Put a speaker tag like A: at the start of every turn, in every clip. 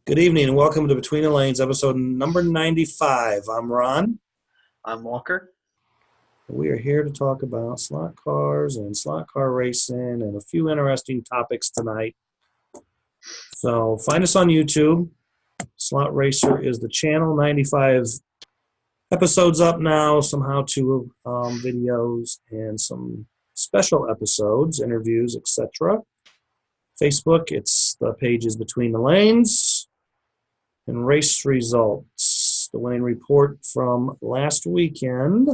A: Good evening and welcome to Between the Lanes, episode number 95. I'm Ron.
B: I'm Walker.
A: We are here to talk about slot cars and slot car racing and a few interesting topics tonight. So find us on YouTube. Slot Racer is the channel. 95 episodes up now, some how-to videos and some special episodes, interviews, etc. Facebook, the page is Between the Lanes. And race results, the winning report from last weekend.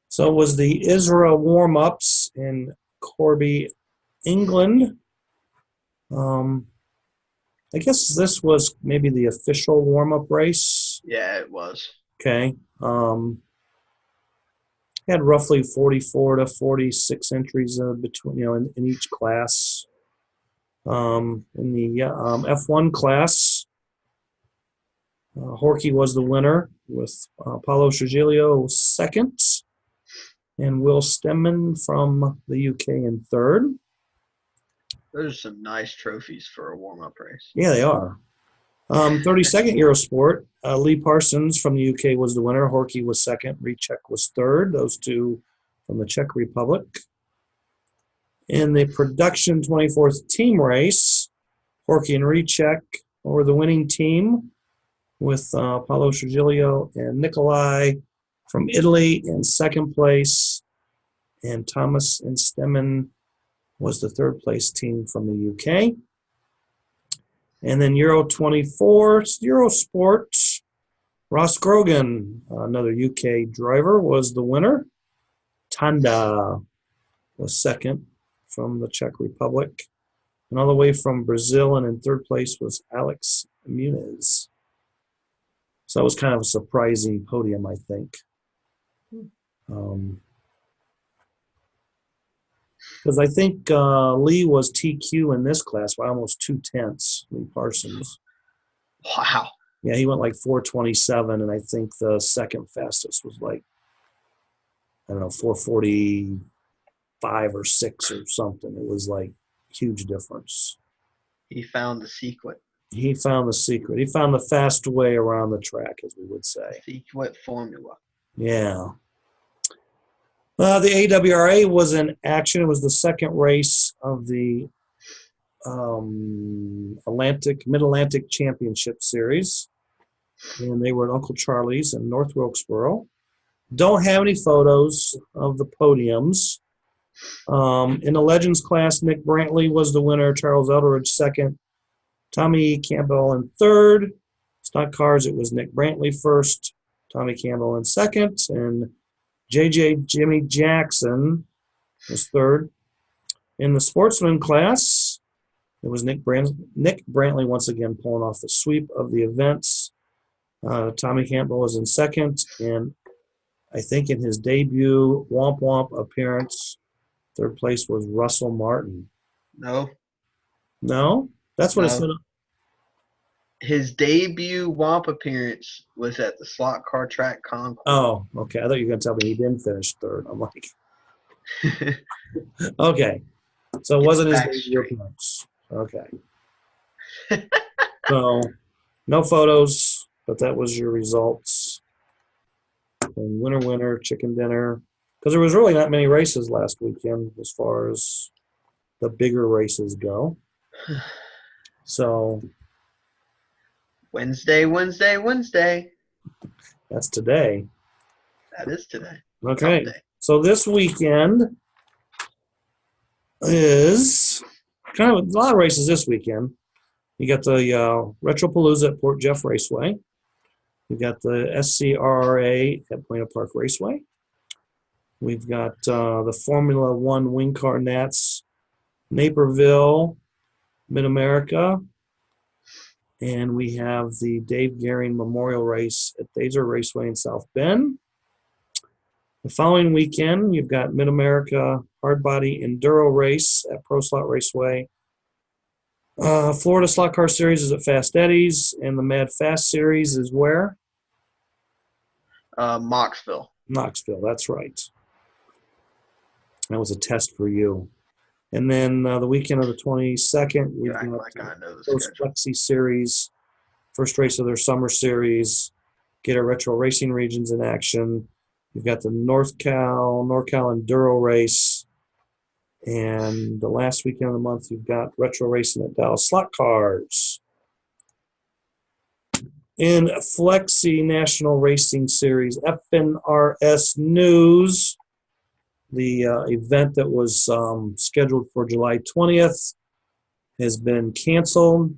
A: So it was the Israel warm-ups in Corby, England. I guess this was maybe the official warm-up race.
B: Yeah, it was.
A: Okay. Had roughly 44 to 46 entries between, in each class. In the F1 class, Horkey was the winner with Paulo Trujillo second and Will Stemmen from the UK in third.
B: Those are some nice trophies for a warm-up race.
A: Yeah, they are. 32nd Eurosport, Lee Parsons from the UK was the winner. Horkey was second. Rechek was third. Those two from the Czech Republic. In the Production 24th team race, Horkey and Rechek were the winning team, with Paulo Trujillo and Nicolai from Italy in second place, and Thomas and Stemmen was the third place team from the UK. And then Euro 24, Eurosport, Ross Grogan, another UK driver, was the winner. Tanda was second from the Czech Republic. And all the way from Brazil, and in third place was Alex Muniz. So it was kind of a surprising podium, I think. Because I think Lee was TQ in this class by almost 2/10, Lee Parsons.
B: Wow.
A: Yeah, he went like 4:27, and I think the second fastest was like, 4:45 or 6 or something. It was like huge difference.
B: He found the secret.
A: He found the secret. He found the fast way around the track, as we would say.
B: Secret formula.
A: Yeah. The AWRA was in action. It was the second race of the Mid-Atlantic Championship Series. And they were at Uncle Charlie's in North Wilkesboro. Don't have any photos of the podiums. In the Legends class, Nick Brantley was the winner. Charles Eldridge second. Tommy Campbell in third. Stock cars, it was Nick Brantley first. Tommy Campbell in second. And JJ Jimmy Jackson was third. In the sportsman class, it was Nick Brantley once again pulling off the sweep of the events. Tommy Campbell was in second. And I think in his debut Womp Womp appearance, third place was Russell Martin.
B: No?
A: That's what it said.
B: His debut WOMP appearance was at the Slot Car Track Concours.
A: Oh, okay. I thought you were going to tell me he didn't finish third. I'm like, okay. So it wasn't his debut appearance. Okay. So no photos, but that was your results. And winner, chicken dinner. Because there was really not many races last weekend as far as the bigger races go. So
B: Wednesday.
A: That's today.
B: That is today.
A: Okay. So this weekend is kind of a lot of races this weekend. You got the Retropalooza at Port Jeff Raceway. You got the SCRRA at Buena Park Raceway. We've got the Formula One Wing Car Nats, Naperville, Mid-America. And we have the Dave Gehring Memorial Race at Thaser Raceway in South Bend. The following weekend, you've got Mid-America Hardbody Enduro Race at Pro Slot Raceway. Florida Slot Car Series is at Fast Eddie's, and the Mad Fast Series is where?
B: Knoxville.
A: Knoxville, that's right. That was a test for you. And then the weekend of the 22nd,
B: You
A: we've
B: act
A: got
B: like I know the
A: Coast
B: schedule.
A: Flexi Series, first race of their summer series, Gator Retro Racing Regions in action. You've got the NorCal Enduro race. And the last weekend of the month, you've got retro racing at Dallas Slot Cars. In Flexi National Racing Series, FNRS News, the event that was scheduled for July 20th has been canceled.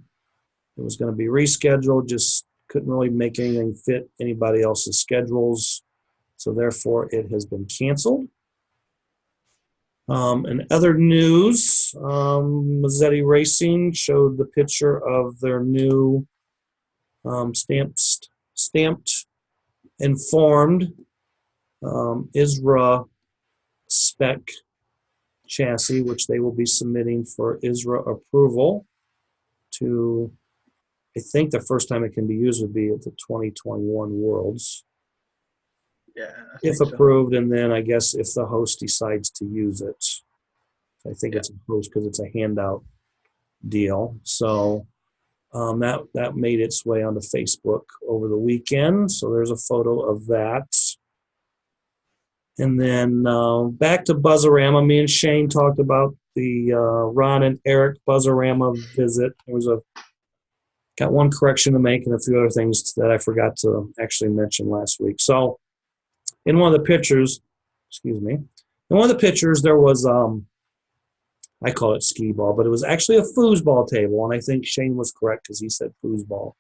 A: It was going to be rescheduled, just couldn't really make anything fit anybody else's schedules. So therefore, it has been canceled. In other news, Mazzetti Racing showed the picture of their new stamped informed ISRA spec chassis, which they will be submitting for ISRA approval to, I think the first time it can be used would be at the 2021 Worlds,
B: Yeah, I
A: if
B: think so.
A: approved, and then I guess if the host decides to use it. I think it's a host because it's a handout deal. So that made its way onto Facebook over the weekend. So there's a photo of that. And then back to Buzz-a-Rama. Me and Shane talked about the Ron and Eric Buzz-a-Rama visit. Got one correction to make and a few other things that I forgot to actually mention last week. So in one of the pictures, there was I call it skee ball, but it was actually a foosball table, and I think Shane was correct because he said foosball.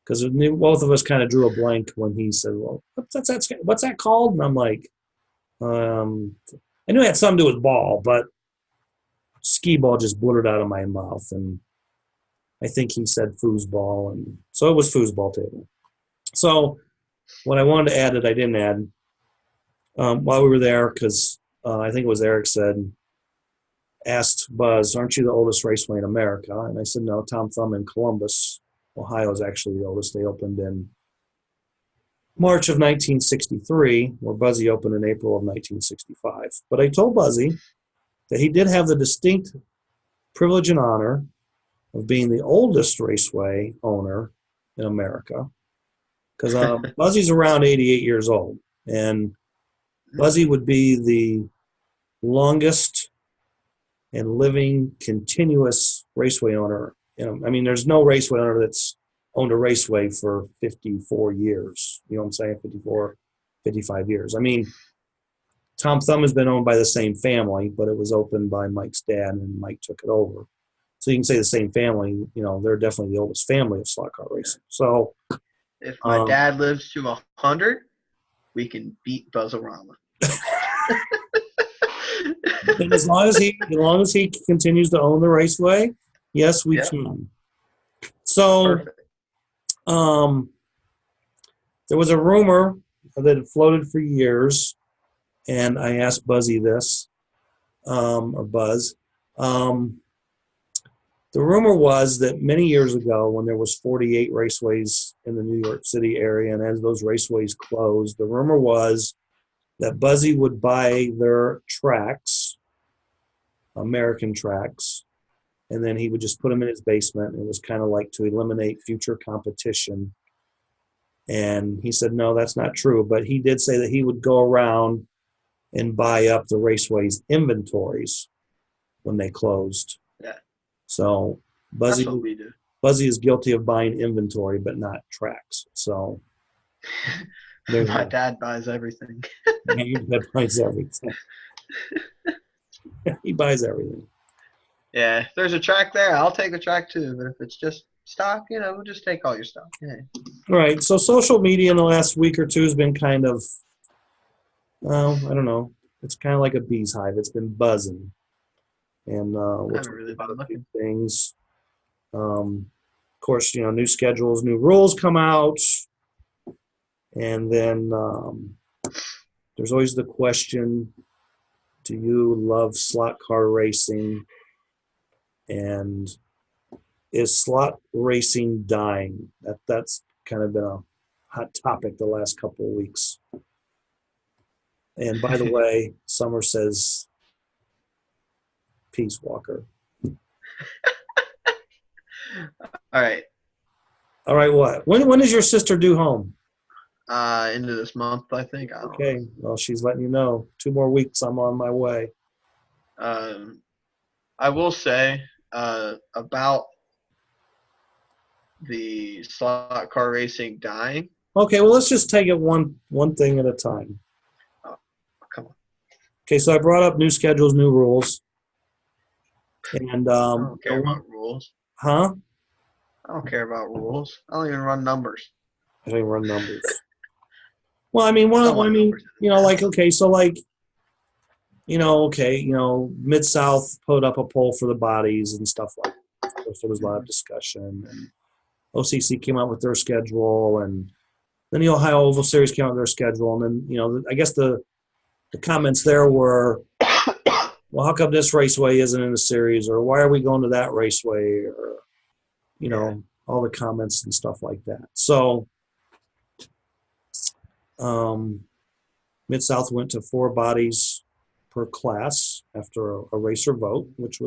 A: Because both of us kind of drew a blank when he said, "Well, what's that called?" And I'm like, I knew it had something to do with ball, but skee ball just blurted out of my mouth, and I think he said foosball, and so it was foosball table. So what I wanted to add that I didn't add while we were there, because I think it was Eric asked Buzz, "Aren't you the oldest raceway in America?" And I said, "No, Tom Thumb in Columbus, Ohio is actually the oldest. They opened in March of 1963, where Buzzy opened in April of 1965. But I told Buzzy that he did have the distinct privilege and honor of being the oldest raceway owner in America, because Buzzy's around 88 years old, and Buzzy would be the longest and living continuous raceway owner. I mean, there's no raceway owner that's owned a raceway for 54 years. You know what I'm saying? 54, 55 years. I mean, Tom Thumb has been owned by the same family, but it was opened by Mike's dad, and Mike took it over. So you can say the same family, they're definitely the oldest family of slot car racing. So
B: if my dad lives to 100, we can beat Buzz-a-Rama.
A: and as long as he continues to own the raceway, yes, we can. So there was a rumor that had floated for years, and I asked Buzzy this, or Buzz. The rumor was that many years ago, when there was 48 raceways in the New York City area, and as those raceways closed, the rumor was that Buzzy would buy their tracks, American tracks, and then he would just put them in his basement. It was kind of like to eliminate future competition. And he said, no, that's not true. But he did say that he would go around and buy up the raceways' inventories when they closed.
B: Yeah.
A: So
B: That's what we do.
A: Buzzy is guilty of buying inventory, but not tracks. So
B: my dad buys everything.
A: He buys everything. He buys everything.
B: Yeah, if there's a track there, I'll take the track too. But if it's just stock, we'll just take all your stock. Yeah.
A: Right. So social media in the last week or two has been kind of, well, I don't know. It's kind of like a bee's hive. It's been buzzing. And we'll talk
B: really
A: about a few things. Of course, new schedules, new rules come out. And then there's always the question, do you love slot car racing? And is slot racing dying? That's kind of been a hot topic the last couple of weeks. And by the way, Summer says Peace Walker.
B: All right.
A: All right, what? When is your sister due home?
B: Into this month, I think. I don't
A: Okay, well, she's letting you know. 2 more weeks, I'm on my way.
B: know. I will say about the slot car racing dying.
A: Okay, well, let's just take it one thing at a time.
B: Oh, come on.
A: Okay, so I brought up new schedules, new rules. And,
B: I don't care about rules.
A: huh?
B: I don't care about rules. I don't even run numbers.
A: I don't even run numbers. Well, I mean,
B: Numbers.
A: like, okay, so like, Mid-South put up a poll for the bodies and stuff like that. Of course, there was a lot of discussion, and OCC came out with their schedule, and then the Ohio Oval Series came out with their schedule, and then, I guess the comments there were, well, how come this raceway isn't in the series, or why are we going to that raceway, or, all the comments and stuff like that. So, Mid-South went to 4 bodies per class after a racer vote, which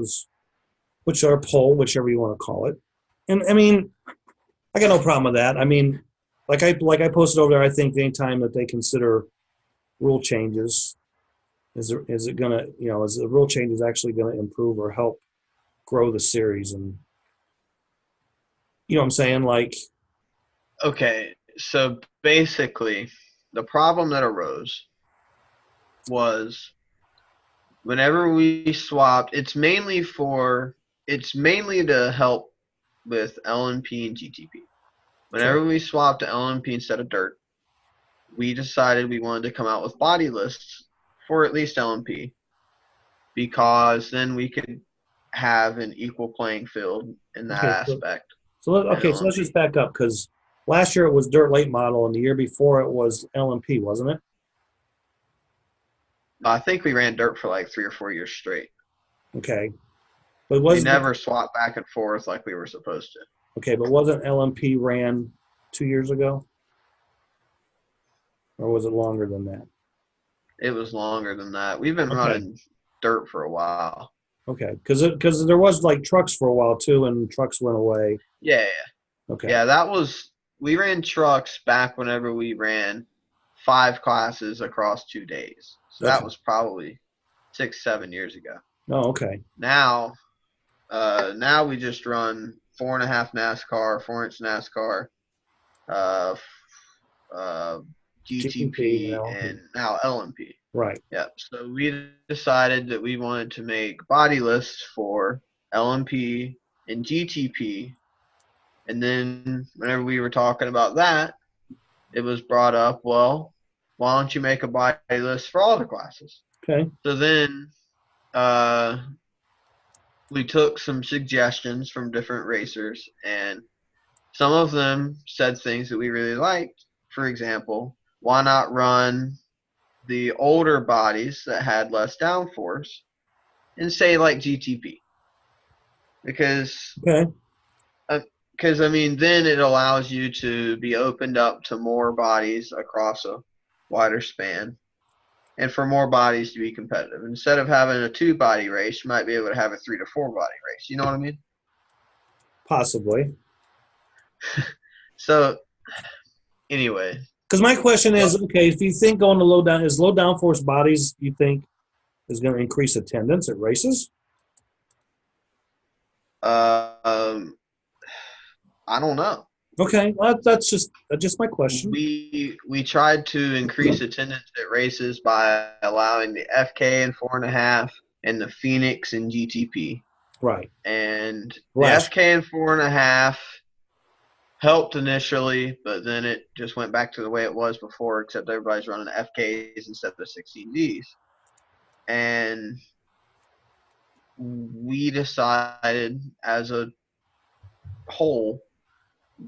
A: are a poll, whichever you want to call it. And I mean, I got no problem with that. I mean, like I posted over there, I think anytime that they consider rule changes, is the rule change is actually gonna improve or help grow the series? And you know what I'm saying? Like,
B: Okay, so basically, the problem that arose was whenever we swapped, it's mainly to help with LMP and GTP. Whenever we swapped to LMP instead of dirt, we decided we wanted to come out with body lists for at least LMP, because then we could have an equal playing field in that aspect.
A: So let's just back up, because last year it was dirt late model, and the year before it was LMP, wasn't it?
B: I think we ran dirt for like 3 or 4 years straight.
A: Okay. But
B: we never swapped back and forth like we were supposed to.
A: Okay, but wasn't LMP ran 2 years ago? Or was it longer than that?
B: It was longer than that. We've been running dirt for a while.
A: Okay, because there was like trucks for a while too, and trucks went away.
B: Yeah.
A: Okay.
B: Yeah, we ran trucks back whenever we ran 5 classes across 2 days. So that was probably 6-7 years ago.
A: Oh, okay.
B: Now we just run 4.5 NASCAR, 4-inch NASCAR, GTP, and now LMP.
A: Right.
B: Yep. So we decided that we wanted to make body lists for LMP and GTP, and then whenever we were talking about that, it was brought up, well, why don't you make a body list for all the classes?
A: Okay.
B: So then we took some suggestions from different racers, and some of them said things that we really liked. For example, why not run the older bodies that had less downforce and say like GTP? Because I mean, then it allows you to be opened up to more bodies across a wider span, and for more bodies to be competitive. Instead of having a 2-body race, you might be able to have a 3 to 4-body race. You know what I mean?
A: Possibly.
B: So, anyway.
A: Because my question is, okay, if you think going to low downforce bodies, you think is going to increase attendance at races?
B: I don't know.
A: Okay, well, that's just my question.
B: We tried to increase attendance at races by allowing the FK in 4.5 and the Phoenix in GTP.
A: Right.
B: And the FK in 4.5 helped initially, but then it just went back to the way it was before, except everybody's running FKs instead of 16Ds. And we decided as a whole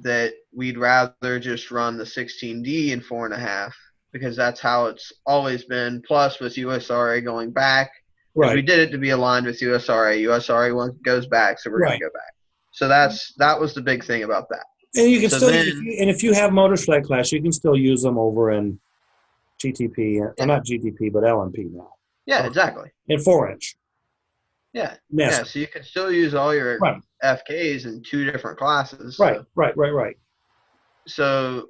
B: that we'd rather just run the 16D in 4.5, because that's how it's always been. Plus, with USRA going back, we did it to be aligned with USRA. USRA goes back, so we're going to go back. So that was the big thing about that.
A: And you can if you have motors for that class, you can still use them over in GTP, or not GTP, but LMP now.
B: Yeah, exactly.
A: In 4-inch.
B: Yeah. Yeah.
A: NASCAR.
B: So you can still use all your
A: Right,
B: FKs in two different classes.
A: right, right, right, right.
B: So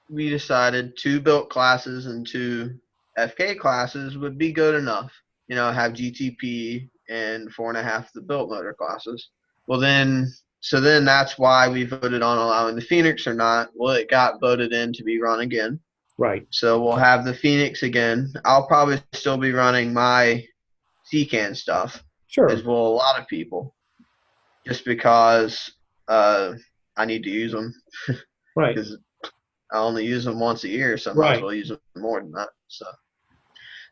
B: we decided two built classes and two FK classes would be good enough. Have GTP and 4.5 the built motor classes. Well, then that's why we voted on allowing the Phoenix or not. Well, it got voted in to be run again.
A: Right.
B: So we'll have the Phoenix again. I'll probably still be running my CCAN stuff,
A: Sure.
B: as will a lot of people, just because I need to use them
A: Right.
B: because I only use them once a year, so I might as
A: Right.
B: well use them more than that.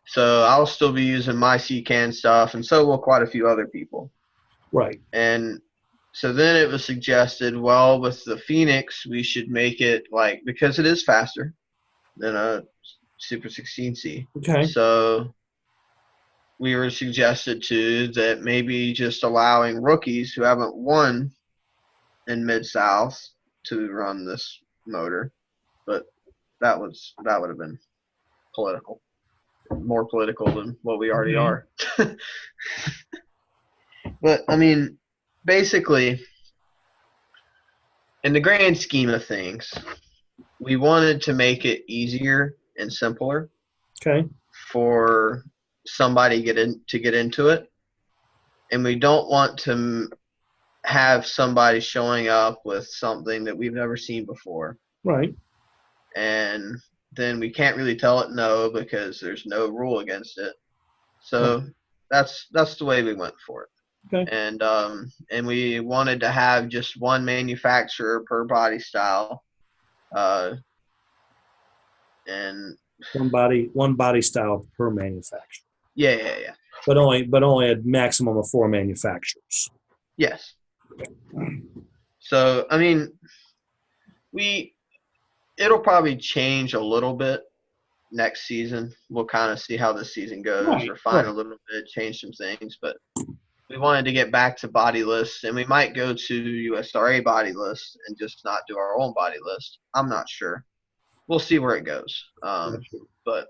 B: So I'll still be using my CCAN stuff, and so will quite a few other people.
A: Right.
B: And so then it was suggested, well, with the Phoenix, we should make it because it is faster than a Super 16C.
A: Okay.
B: So we were suggested that maybe just allowing rookies who haven't won in Mid-South to run this motor, but that would have been political, more political than what we already
A: Okay.
B: are. But I mean, basically, in the grand scheme of things, we wanted to make it easier and simpler
A: Okay.
B: for somebody to get into it, and we don't want to have somebody showing up with something that we've never seen before,
A: Right.
B: and then we can't really tell it no because there's no rule against it.
A: Right.
B: So that's the way we went for it.
A: Okay.
B: And we wanted to have just one manufacturer per body style, and
A: One body style per manufacturer,
B: yeah.
A: but only a maximum of 4 manufacturers.
B: Yes. So I mean, it'll probably change a little bit next season. We'll kind of see how this season goes,
A: Right.
B: refine a little bit, change some things, but we wanted to get back to body lists, and we might go to USRA body list and just not do our own body list. I'm not sure. We'll see where it goes. But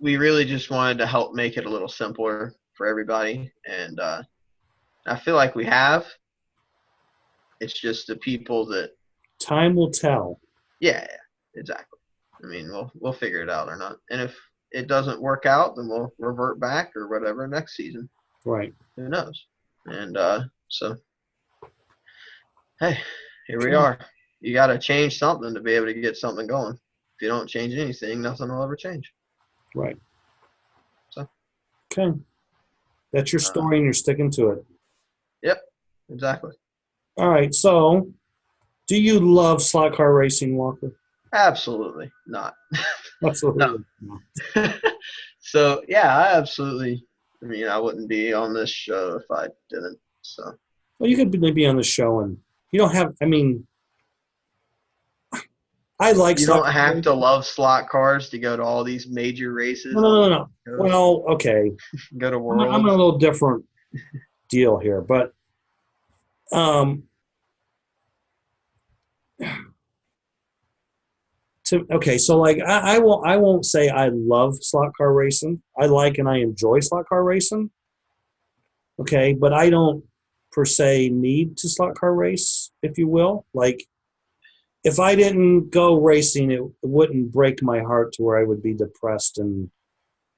B: we really just wanted to help make it a little simpler for everybody, and I feel like we have. It's just the people that.
A: Time will tell.
B: Yeah, exactly. I mean, we'll figure it out or not, and if it doesn't work out, then we'll revert back or whatever next season.
A: Right.
B: Who knows? And so, hey, here we are. You got to change something to be able to get something going. If you don't change anything, nothing will ever change.
A: Right.
B: So.
A: Okay. That's your story, and you're sticking to it.
B: Yep. Exactly.
A: All right. So, do you love slot car racing, Walker?
B: Absolutely not.
A: Absolutely.
B: No. So yeah, I absolutely. I mean, I wouldn't be on this show if I didn't. So.
A: Well, you could be on the show, and you don't have. I mean, I like.
B: You don't have to love slot cars to go to all these major races.
A: No. Well, okay.
B: Go to Worlds.
A: I'm in a little different deal here, but so like I won't say I love slot car racing. I like and I enjoy slot car racing. Okay, but I don't per se need to slot car race, if you will. Like, if I didn't go racing, it wouldn't break my heart to where I would be depressed and.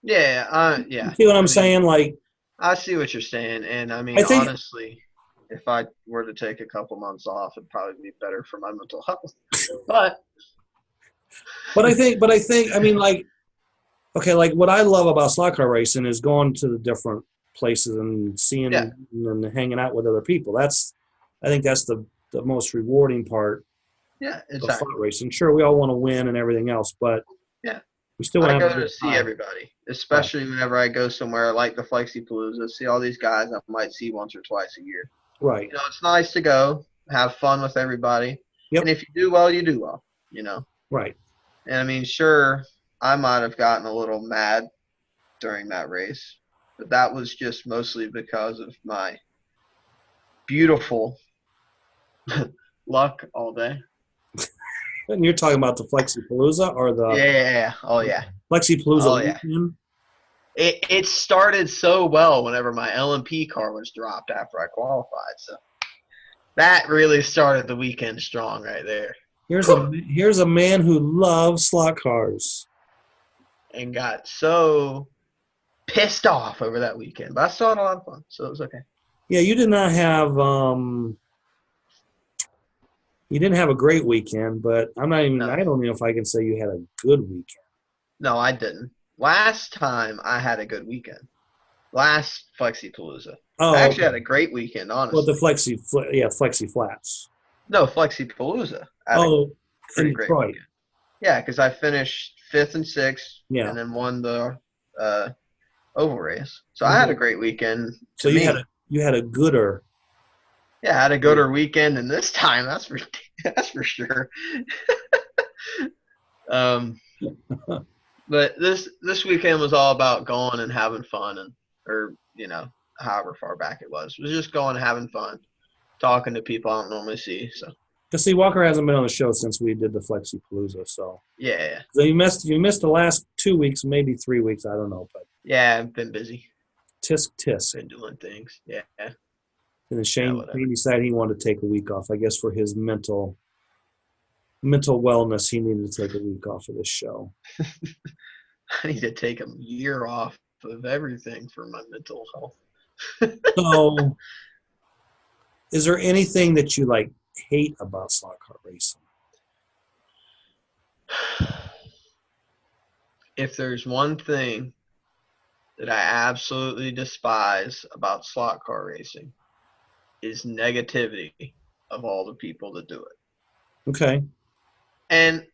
B: Yeah.
A: You see what I'm saying? Like,
B: I see what you're saying, and I mean, honestly, if I were to take a couple months off, it'd probably be better for my mental health. But
A: I think, I mean, like, okay, like what I love about slot car racing is going to the different places and seeing and hanging out with other people. I think that's the most rewarding part.
B: Yeah, exactly.
A: Of slot racing. Sure, we all want to win and everything else, but
B: yeah,
A: we still want
B: to go to see everybody, especially whenever I go somewhere like the Flexi-Palooza, see all these guys I might see once or twice a year.
A: Right.
B: It's nice to go, have fun with everybody.
A: Yep.
B: And if you do well, you do well,
A: Right.
B: And I mean, sure, I might have gotten a little mad during that race, but that was just mostly because of my beautiful luck all day.
A: And you're talking about the Flexi-Palooza or the
B: yeah. Oh yeah.
A: Flexi-Palooza
B: weekend? it started so well whenever my LMP car was dropped after I qualified. So that really started the weekend strong right there.
A: Here's a man who loves slot cars.
B: And got so pissed off over that weekend. But I still had a lot of fun, so it was okay.
A: Yeah, you did not have you didn't have a great weekend, but I don't
B: No,
A: even know if I can say you had a good weekend.
B: no, I didn't. Last time I had a good weekend. Last FlexiPalooza. I
A: Oh,
B: actually had
A: okay.
B: a great weekend,
A: Well, the
B: honestly.
A: Flexi Flats.
B: No, FlexiPalooza. I had a
A: Oh, in
B: pretty great
A: Detroit.
B: weekend. Yeah, because I finished fifth and sixth,
A: Yeah.
B: and then won the oval race. So I had a
A: Mhm.
B: great weekend
A: So
B: to me.
A: you had a gooder.
B: Yeah, I had a gooder weekend, and this time that's for that's for sure. Um, but this weekend was all about going and having fun, and or however far back it was just going and having fun, talking to people I don't normally see. So
A: Because see, Walker hasn't been on the show since we did the Flexi Palooza.
B: yeah,
A: So you missed the last 2 weeks, maybe 3 weeks. I don't know, but
B: yeah, I've been busy,
A: tisk tisk.
B: been doing things. Yeah,
A: And then
B: yeah,
A: Shane
B: whatever.
A: decided he wanted to take a week off. I guess for his mental wellness, he needed to take a week off of this show.
B: I need to take a year off of everything for my mental health.
A: So, is there anything that you like hate about slot car racing?
B: If there's one thing that I absolutely despise about slot car racing is negativity of all the people that do it.
A: Okay,
B: And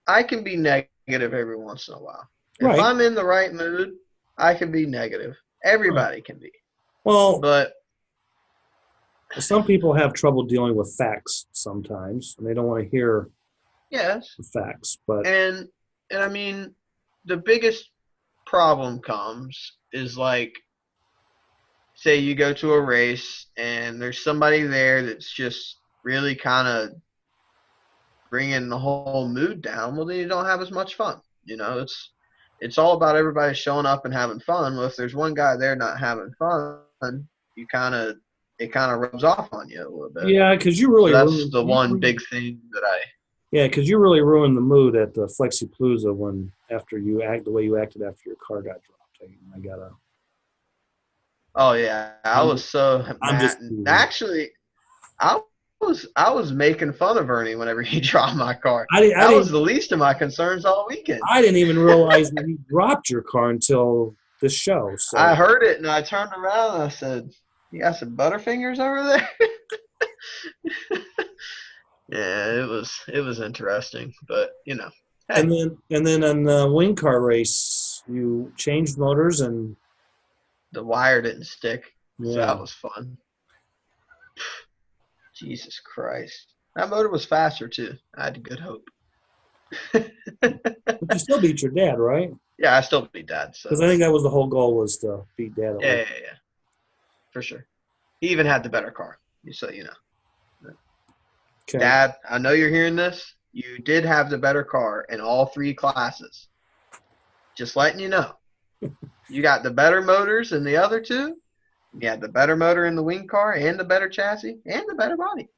B: I can be negative every once in a while. If
A: right.
B: I'm in the right mood, I can be negative.
A: Right.
B: Everybody can be.
A: Well,
B: But
A: some people have trouble dealing with facts sometimes, and they don't want to hear
B: yes,
A: the facts. But
B: and I mean the biggest problem comes is like say you go to a race and there's somebody there that's just really kind of bringing the whole mood down, well then you don't have as much fun. It's all about everybody showing up and having fun. Well, if there's one guy there not having fun, you kind of it kind of rubs off on you a little bit.
A: yeah, because
B: So that's the one big thing that I.
A: yeah, because you really ruined the mood at the Flexi Palooza when after you act the way you acted after your car got dropped. I gotta.
B: Oh yeah, I
A: I'm
B: was so
A: I'm
B: mad.
A: just teasing.
B: Actually, I was making fun of Ernie whenever he dropped my car.
A: I
B: That was
A: didn't
B: the least of my concerns all weekend.
A: I didn't even realize that he dropped your car until this show.
B: I
A: So
B: heard it and I turned around and I said, "You got some Butterfingers over there?" Yeah, it was interesting, but hey,
A: and then on the wing car race, you changed motors and
B: the wire didn't stick, so
A: yeah,
B: that was fun. Jesus Christ, that motor was faster too. I had good hope.
A: but you still beat your dad, right?
B: Yeah, I still beat Dad,
A: Because
B: so
A: I think that was the whole goal was to beat dad at
B: yeah,
A: least.
B: yeah, yeah, for sure. He even had the better car, so you know.
A: Okay.
B: Dad, I know you're hearing this. You did have the better car in all three classes. Just letting you know. You got the better motors in the other two. You had the better motor in the wing car and the better chassis and the better body.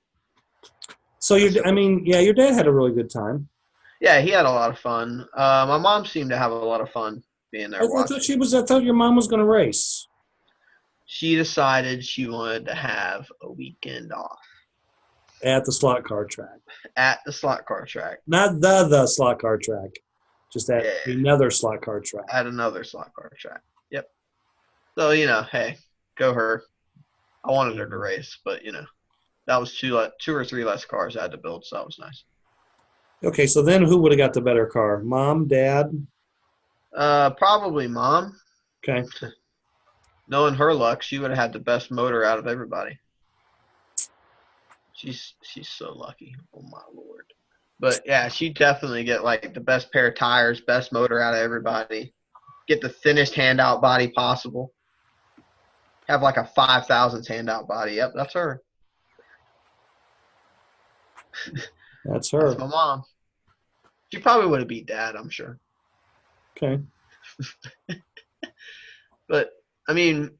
A: So
B: I said, well,
A: yeah, your dad had a really good time.
B: yeah, he had a lot of fun. My mom seemed to have a lot of fun being there watching.
A: I thought your mom was going to race
B: She decided she wanted to have a weekend off
A: at the slot car track.
B: at the slot car track.
A: Not the slot car track, just at
B: Yeah,
A: another slot car track.
B: at another slot car track. Yep. So hey, go her. I wanted her to race, but that was two or three less cars I had to build, so that was nice.
A: Okay, so then who would have got the better car? Mom, dad?
B: Probably mom.
A: Okay.
B: Knowing her luck, she would have had the best motor out of everybody. She's so lucky. Oh my lord. But yeah, she definitely get like the best pair of tires, best motor out of everybody. Get the thinnest handout body possible. Have like a 5,000 handout body. Yep, that's her.
A: That's
B: That's
A: her.
B: my mom. She probably would have beat Dad, I'm sure.
A: Okay.
B: But I mean,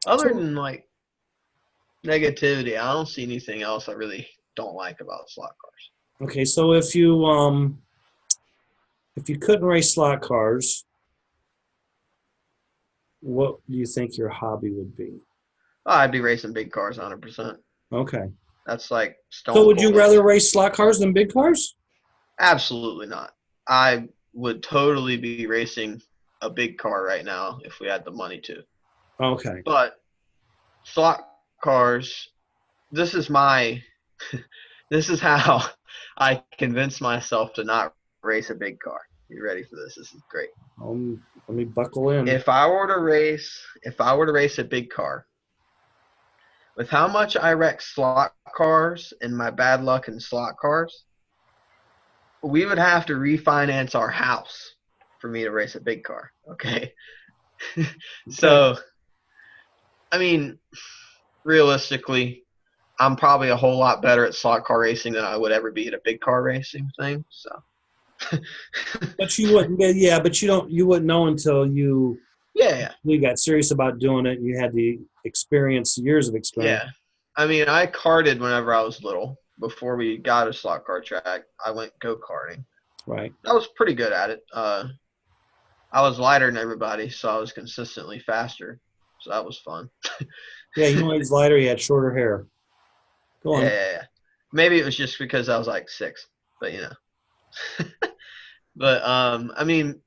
B: other
A: So,
B: than like negativity, I don't see anything else I really don't like about slot cars.
A: okay, so if you couldn't race slot cars, what do you think your hobby would be?
B: Oh, I'd be racing big cars 100%.
A: Okay.
B: That's like
A: So
B: stone
A: would you
B: cold
A: rather
B: honest.
A: race slot cars than big cars?
B: Absolutely not. I would totally be racing a big car right now if we had the money to.
A: Okay.
B: But slot cars, this is my this is how I convince myself to not race a big car. You ready for this? This is great.
A: Let me buckle in.
B: If I were to race a big car, with how much I wreck slot cars and my bad luck in slot cars, we would have to refinance our house for me to race a big car. Okay.
A: Okay.
B: So, I mean, realistically, I'm probably a whole lot better at slot car racing than I would ever be at a big car racing thing. So,
A: But you wouldn't, yeah, but you wouldn't know until
B: yeah,
A: you got serious about doing it. You had the experience, years of experience,
B: yeah. I mean, I karted whenever I was little. Before we got a slot car track, I went go karting.
A: right?
B: I was pretty good at it. I was lighter than everybody, so I was consistently faster. So that was fun.
A: Yeah, you
B: yeah,
A: know he's lighter. He had shorter hair. Go on.
B: yeah, yeah. Maybe it was just because I was like 6, but you know. But I mean,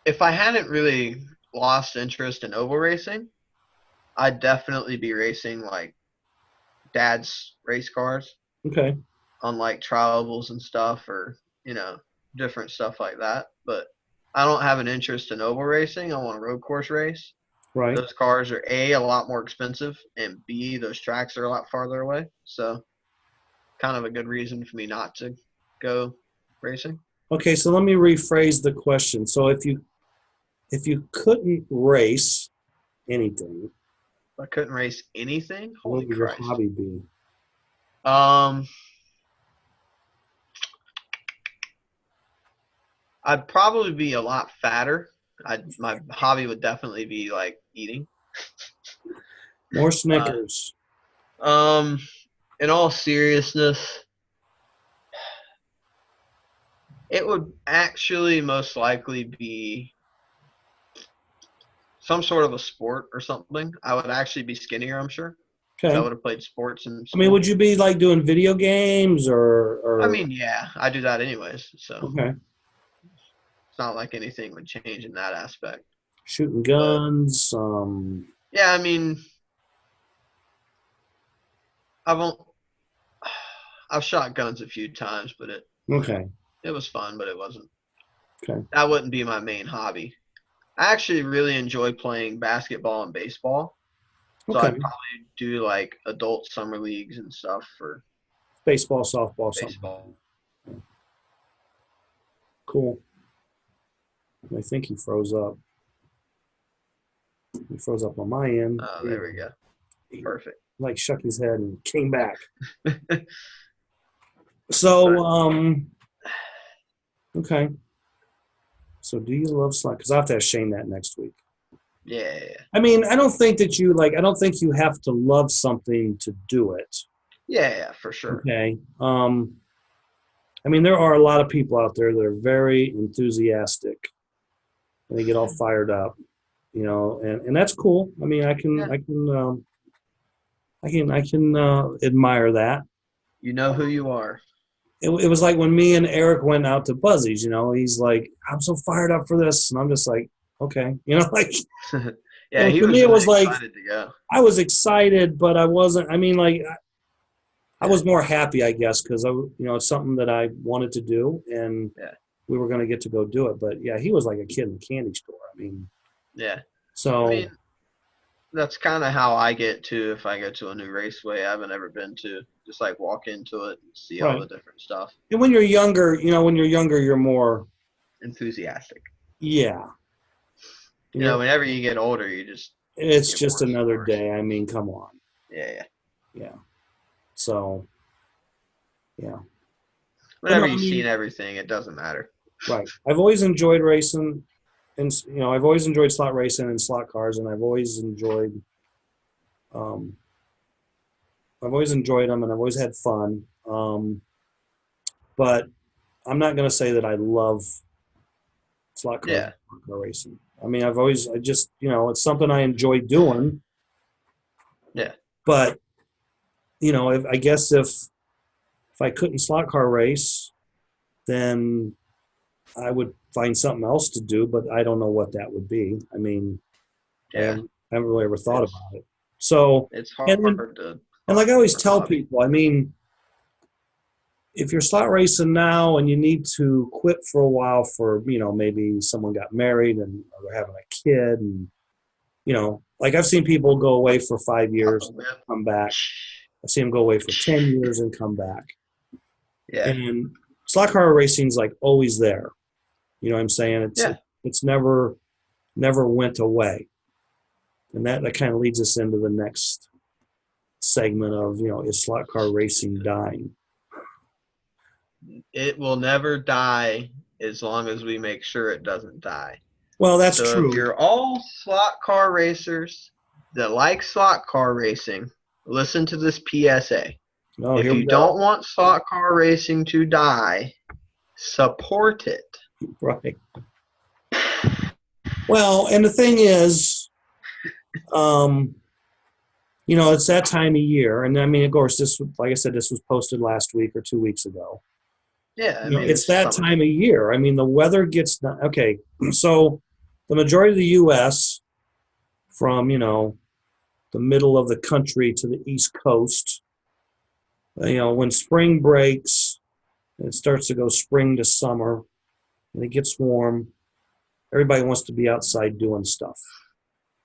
B: if I hadn't really lost interest in oval racing, I'd definitely be racing like dad's race cars
A: Okay.
B: on like trials and stuff, or you know, different stuff like that. But I don't have an interest in oval racing. I want a road course race.
A: Right.
B: Those cars are a lot more expensive, and B, those tracks are a lot farther away. So kind of a good reason for me not to go racing.
A: Okay. So let me rephrase the question. So if you couldn't race anything,
B: If I couldn't race anything,
A: what
B: holy
A: would your
B: Christ.
A: hobby be?
B: Um, I'd probably be a lot fatter. My hobby would definitely be like eating.
A: More
B: Uh,
A: Snickers.
B: um, in all seriousness, it would actually most likely be some sort of a sport or something. I would actually be skinnier, I'm sure, because I
A: Okay.
B: would have played sports in
A: I mean,
B: school.
A: would you be like doing video games
B: I
A: or
B: mean, yeah, I do that anyways, so
A: okay,
B: it's not like anything would change in that aspect.
A: shooting
B: But
A: guns?
B: yeah, I mean, I've on- I've shot guns a few times, but
A: Okay.
B: it was fun, but it wasn't.
A: Okay.
B: That wouldn't be my main hobby. I actually really enjoy playing basketball and baseball, so I'd
A: Okay.
B: probably do like adult summer leagues and stuff for
A: Baseball, softball, something like
B: baseball.
A: that. Yeah. Cool. I think he froze up. He froze up on my end.
B: Oh, there we go.
A: He
B: Perfect.
A: like shook his head and came back. So,
B: But
A: okay. So, do you love slime? Because I have to ask Shane that next week.
B: yeah,
A: I mean, I don't think that you like. I don't think you have to love something to do it.
B: yeah, for sure.
A: Okay. I mean, there are a lot of people out there that are very enthusiastic and they get all fired up, you know, and that's cool. I mean,
B: Yeah,
A: I can admire that.
B: you know who you are.
A: It was like when me and Eric went out to Buzzy's, you know, he's like, I'm so fired up for this. And I'm just like, okay, you know, like,
B: Yeah,
A: and
B: he
A: to me,
B: was
A: it
B: really
A: was like,
B: excited to go.
A: I was excited, but I wasn't, I mean, like, I
B: Yeah,
A: was more happy, I guess, because you know, it's something that I wanted to do, and
B: yeah,
A: we were going to get to go do it. But yeah, he was like a kid in the candy store. I mean,
B: yeah. I mean,
A: so
B: that's kind of how I get to if I go to a new raceway I haven't ever been to. Just like walk into it and see all
A: right.
B: the different stuff.
A: And when you're younger, you know, when you're younger, you're more,
B: Enthusiastic.
A: yeah.
B: You know, whenever you get older, you just
A: It's
B: get
A: just
B: worse and
A: another
B: worse.
A: day. I mean, come on.
B: Yeah, yeah.
A: Yeah. So, yeah. But
B: Whenever
A: no, I
B: you've seen
A: mean,
B: everything, it doesn't matter.
A: Right. I've always enjoyed racing, and I've always enjoyed slot racing and slot cars, and um, I've always enjoyed them, and I've always had fun. But I'm not going to say that I love slot cars
B: Yeah,
A: and slot car racing. I mean, I just, it's something I enjoy doing.
B: yeah,
A: But I guess if I couldn't slot car race, then I would find something else to do. But I don't know what that would be. I mean,
B: yeah.
A: I haven't really ever thought
B: It's
A: about it. So,
B: it's
A: and then,
B: hard to
A: and
B: find
A: like I always
B: a
A: tell
B: hobby.
A: people, I mean, if you're slot racing now and you need to quit for a while for, maybe someone got married and or they're having a kid and, like I've seen people go away for 5 years and come back. I've seen them go away for 10 years and come back.
B: Yeah,
A: And slot car racing's like always there. You know what I'm saying?
B: yeah.
A: It's never went away. And that kind of leads us into the next segment of, is slot car racing dying?
B: It will never die as long as we make sure it doesn't die.
A: Well, that's
B: So if
A: true.
B: you're all slot car racers that like slot car racing, listen to this PSA.
A: Oh,
B: If
A: here we
B: you
A: go.
B: don't want slot car racing to die, support it.
A: Right. Well, and the thing is, um, it's that time of year, and I mean, of course, like I said, this was posted last week or 2 weeks ago.
B: Yeah, I mean
A: It's
B: it's
A: that
B: summertime.
A: time of year. I mean, the weather gets okay. So, the majority of the U.S. from the middle of the country to the East Coast, when spring breaks, it starts to go spring to summer, and it gets warm. Everybody wants to be outside doing stuff.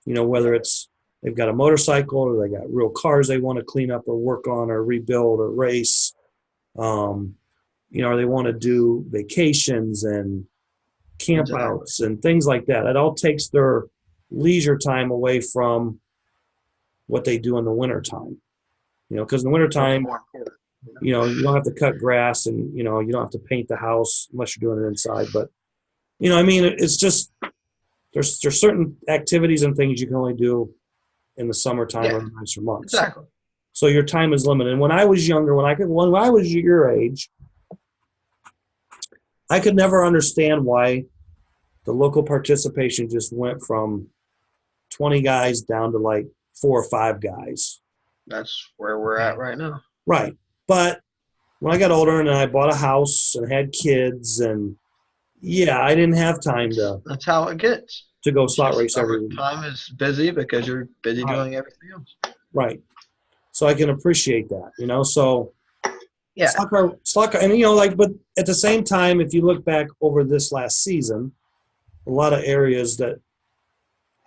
A: Whether it's they've got a motorcycle or they got real cars they want to clean up or work on or rebuild or race. Um, or they want to do vacations and camp
B: Exactly.
A: outs and things like that. It all takes their leisure time away from what they do in the wintertime. Because in the
B: What's
A: wintertime,
B: more important?
A: you don't have to cut grass and, you don't have to paint the house unless you're doing it inside. But, I mean, it's just there's certain activities and things you can only do in the summertime or
B: Yeah,
A: the nicer months.
B: exactly.
A: So your time is limited. And when I was younger, when I was your age, I could never understand why the local participation just went from 20 guys down to like 4 or 5 guys.
B: That's where we're at
A: Okay.
B: right now.
A: Right. But when I got older and I bought a house and had kids and yeah, I didn't have time
B: That's how it gets.
A: to go
B: It's
A: slot
B: just
A: race every week.
B: summertime is busy because you're busy
A: Right.
B: doing everything else.
A: Right. So I can appreciate that, So
B: Yeah,
A: slot car, and but at the same time, if you look back over this last season, a lot of areas that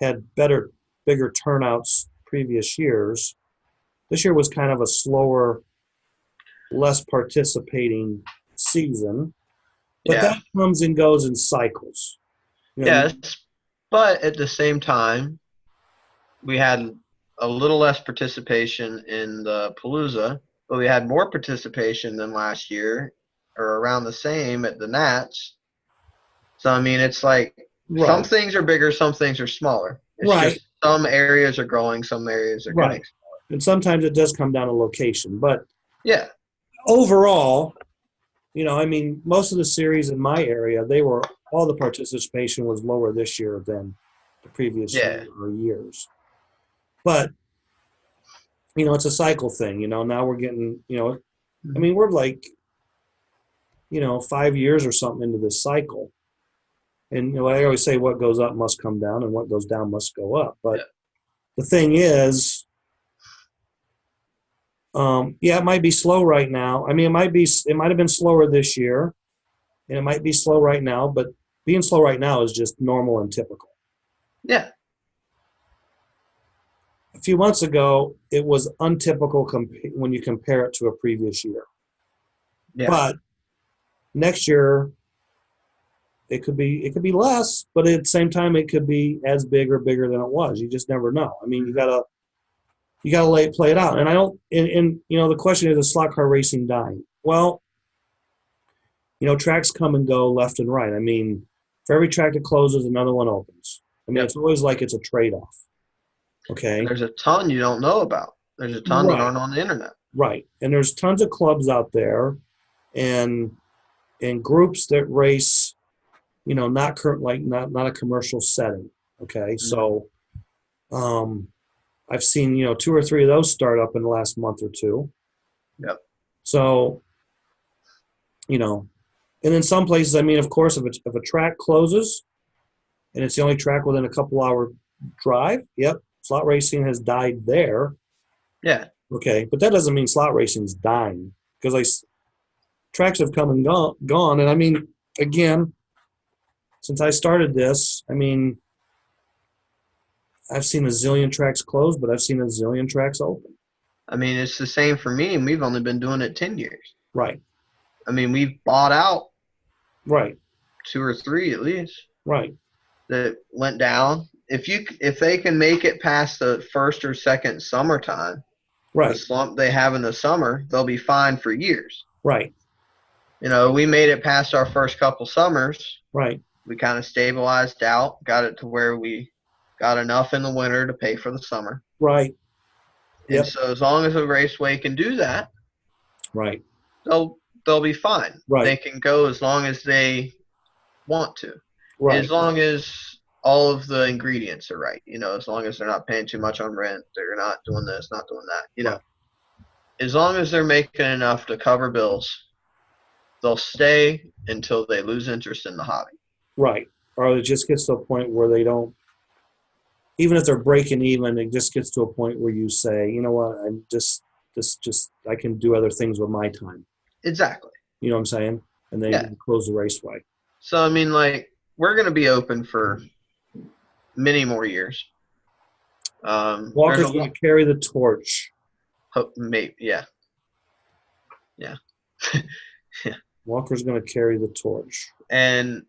A: had bigger turnouts previous years. This year was kind of a slower, less participating season, but
B: yeah,
A: that comes and goes in cycles.
B: yes. But at the same time, we had a little less participation in the Palooza, but we had more participation than last year, or around the same at the Nats. So I mean, it's like some
A: Right,
B: things are bigger, some things are smaller. It's
A: right,
B: just some areas are growing, some areas are getting.
A: right. And sometimes it does come down to location, but
B: Yeah,
A: overall, I mean, most of the series in my area, all the participation was lower this year than the previous
B: yeah,
A: year or years. But it's a cycle thing. Now we're getting, I mean, we're like, 5 years or something into this cycle. And, I always say what goes up must come down and what goes down must go up. But
B: yeah,
A: the thing is, yeah, it might be slow right now. I mean, it might have been slower this year and it might be slow right now, but being slow right now is just normal and typical.
B: yeah,
A: A few months ago, it was untypical when you compare it to a previous year.
B: yeah,
A: But next year, it could be less, but at the same time, it could be as big or bigger than it was. You just never know. I mean, you gotta play it out. And I don't. And the question is slot car racing dying? Well, tracks come and go left and right. I mean, for every track that closes, another one opens. I mean,
B: Yep.
A: it's always like it's a trade-off.
B: And
A: Okay.
B: there's a ton you don't know about. There's a ton that
A: Right.
B: aren't on the internet.
A: Right. And there's tons of clubs out there, and groups that race, not current, like not a commercial setting. Okay.
B: Hmm.
A: So I've seen, two or three of those start up in the last month or two.
B: Yep.
A: So, and in some places, I mean, of course, if a track closes and it's the only track within a couple hour drive, yep, slot racing has died there.
B: Yeah.
A: Okay. But that doesn't mean slot racing's dying, because tracks have come and gone. And I mean, again, since I started this, I mean, I've seen a zillion tracks close, but I've seen a zillion tracks open.
B: I mean, it's the same for me, and we've only been doing it 10 years.
A: Right.
B: I mean, we've bought out
A: Right.
B: 2 or 3 at least
A: Right.
B: that went down. If they can make it past the first or second summertime, the
A: Right.
B: slump they have in the summer, they'll be fine for years.
A: Right.
B: We made it past our first couple summers.
A: Right.
B: We kind of stabilized out, got it to where we got enough in the winter to pay for the summer.
A: Right.
B: And
A: Yep.
B: so as long as a raceway can do that,
A: Right.
B: they'll be fine.
A: Right.
B: They can go as long as they want to.
A: Right.
B: As long as all of the ingredients are right, as long as they're not paying too much on rent, they're not doing this, not doing that,
A: Right.
B: as long as they're making enough to cover bills, they'll stay until they lose interest in the hobby.
A: Right. Or it just gets to a point where they don't, even if they're breaking even, it just gets to a point where you say, you know what, I'm just I can do other things with my time.
B: Exactly.
A: You know what I'm saying? And they close the raceway.
B: So, I mean, we're going to be open for many more years.
A: Walker's going to carry the torch.
B: Maybe, yeah.
A: Walker's going to carry the torch.
B: And,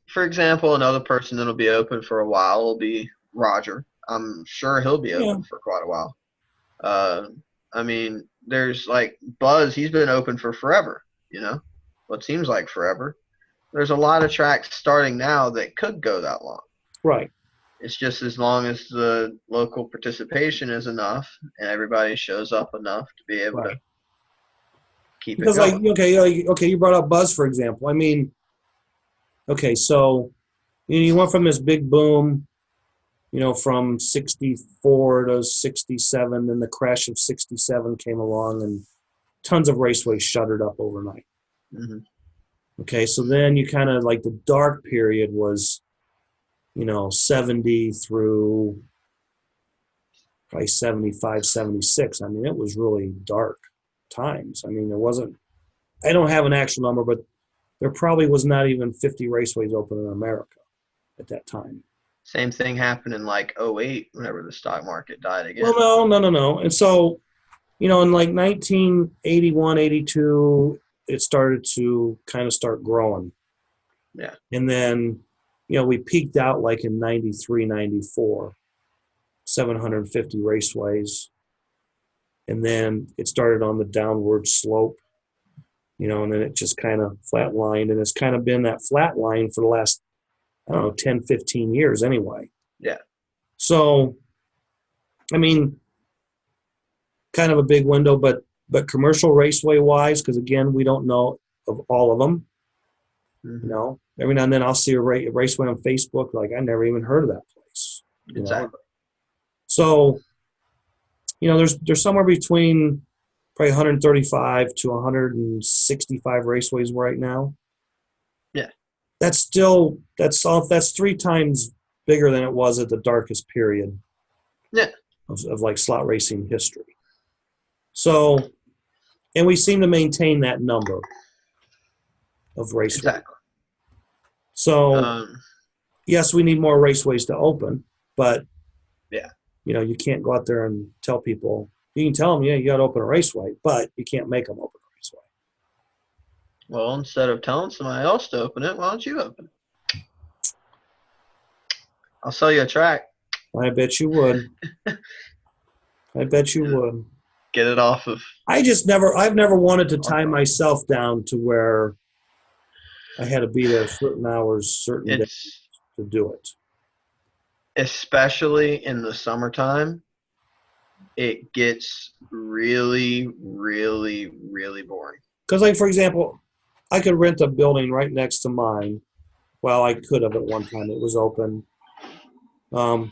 B: for example, another person that'll be open for a while will be Roger. I'm sure he'll be open for quite a while. I mean, there's Buzz, he's been open for forever, what seems like forever. There's a lot of tracks starting now that could go that long.
A: Right.
B: It's just as long as the local participation is enough and everybody shows up enough to be able to keep it going.
A: Okay, you brought up Buzz, for example. I mean, okay, so you went from this big boom, from 64 to 67, then the crash of 67 came along and tons of raceways shuttered up overnight.
B: Mm-hmm.
A: Okay, so then you kind of the dark period was, 70 through probably 75, 76. I mean, it was really dark times. I mean, I don't have an actual number, but there probably was not even 50 raceways open in America at that time.
B: Same thing happened in 08 whenever the stock market died again.
A: Well, no. And so, in 1981, 82, it started to kind of start growing.
B: Yeah.
A: And then, we peaked out in 93, 94, 750 raceways. And then it started on the downward slope, and then it just kind of flatlined. And it's kind of been that flat line for the last, 10, 15 years anyway.
B: Yeah.
A: So, I mean, kind of a big window, but commercial raceway wise, because again, we don't know of all of them.
B: Mm-hmm.
A: Every now and then I'll see a raceway on Facebook, I never even heard of that place.
B: Exactly.
A: So, there's somewhere between probably 135 to 165 raceways right now.
B: Yeah.
A: That's 3 times bigger than it was at the darkest period.
B: Yeah.
A: Of slot racing history. So, and we seem to maintain that number of raceways.
B: Exactly.
A: So, yes, we need more raceways to open, but you can't go out there and tell people. You can tell them, you got to open a raceway, but you can't make them open a raceway.
B: Well, instead of telling somebody else to open it, why don't you open it? I'll sell you a track.
A: I bet you would. I bet you would.
B: Get it off of.
A: I've never wanted to tie myself down to where, I had to be there certain hours, certain days
B: It's
A: to do it.
B: especially in the summertime, it gets really, really, really boring.
A: Because, like, for example, I could rent a building right next to mine. Well, I could have at one time. It was open. Um,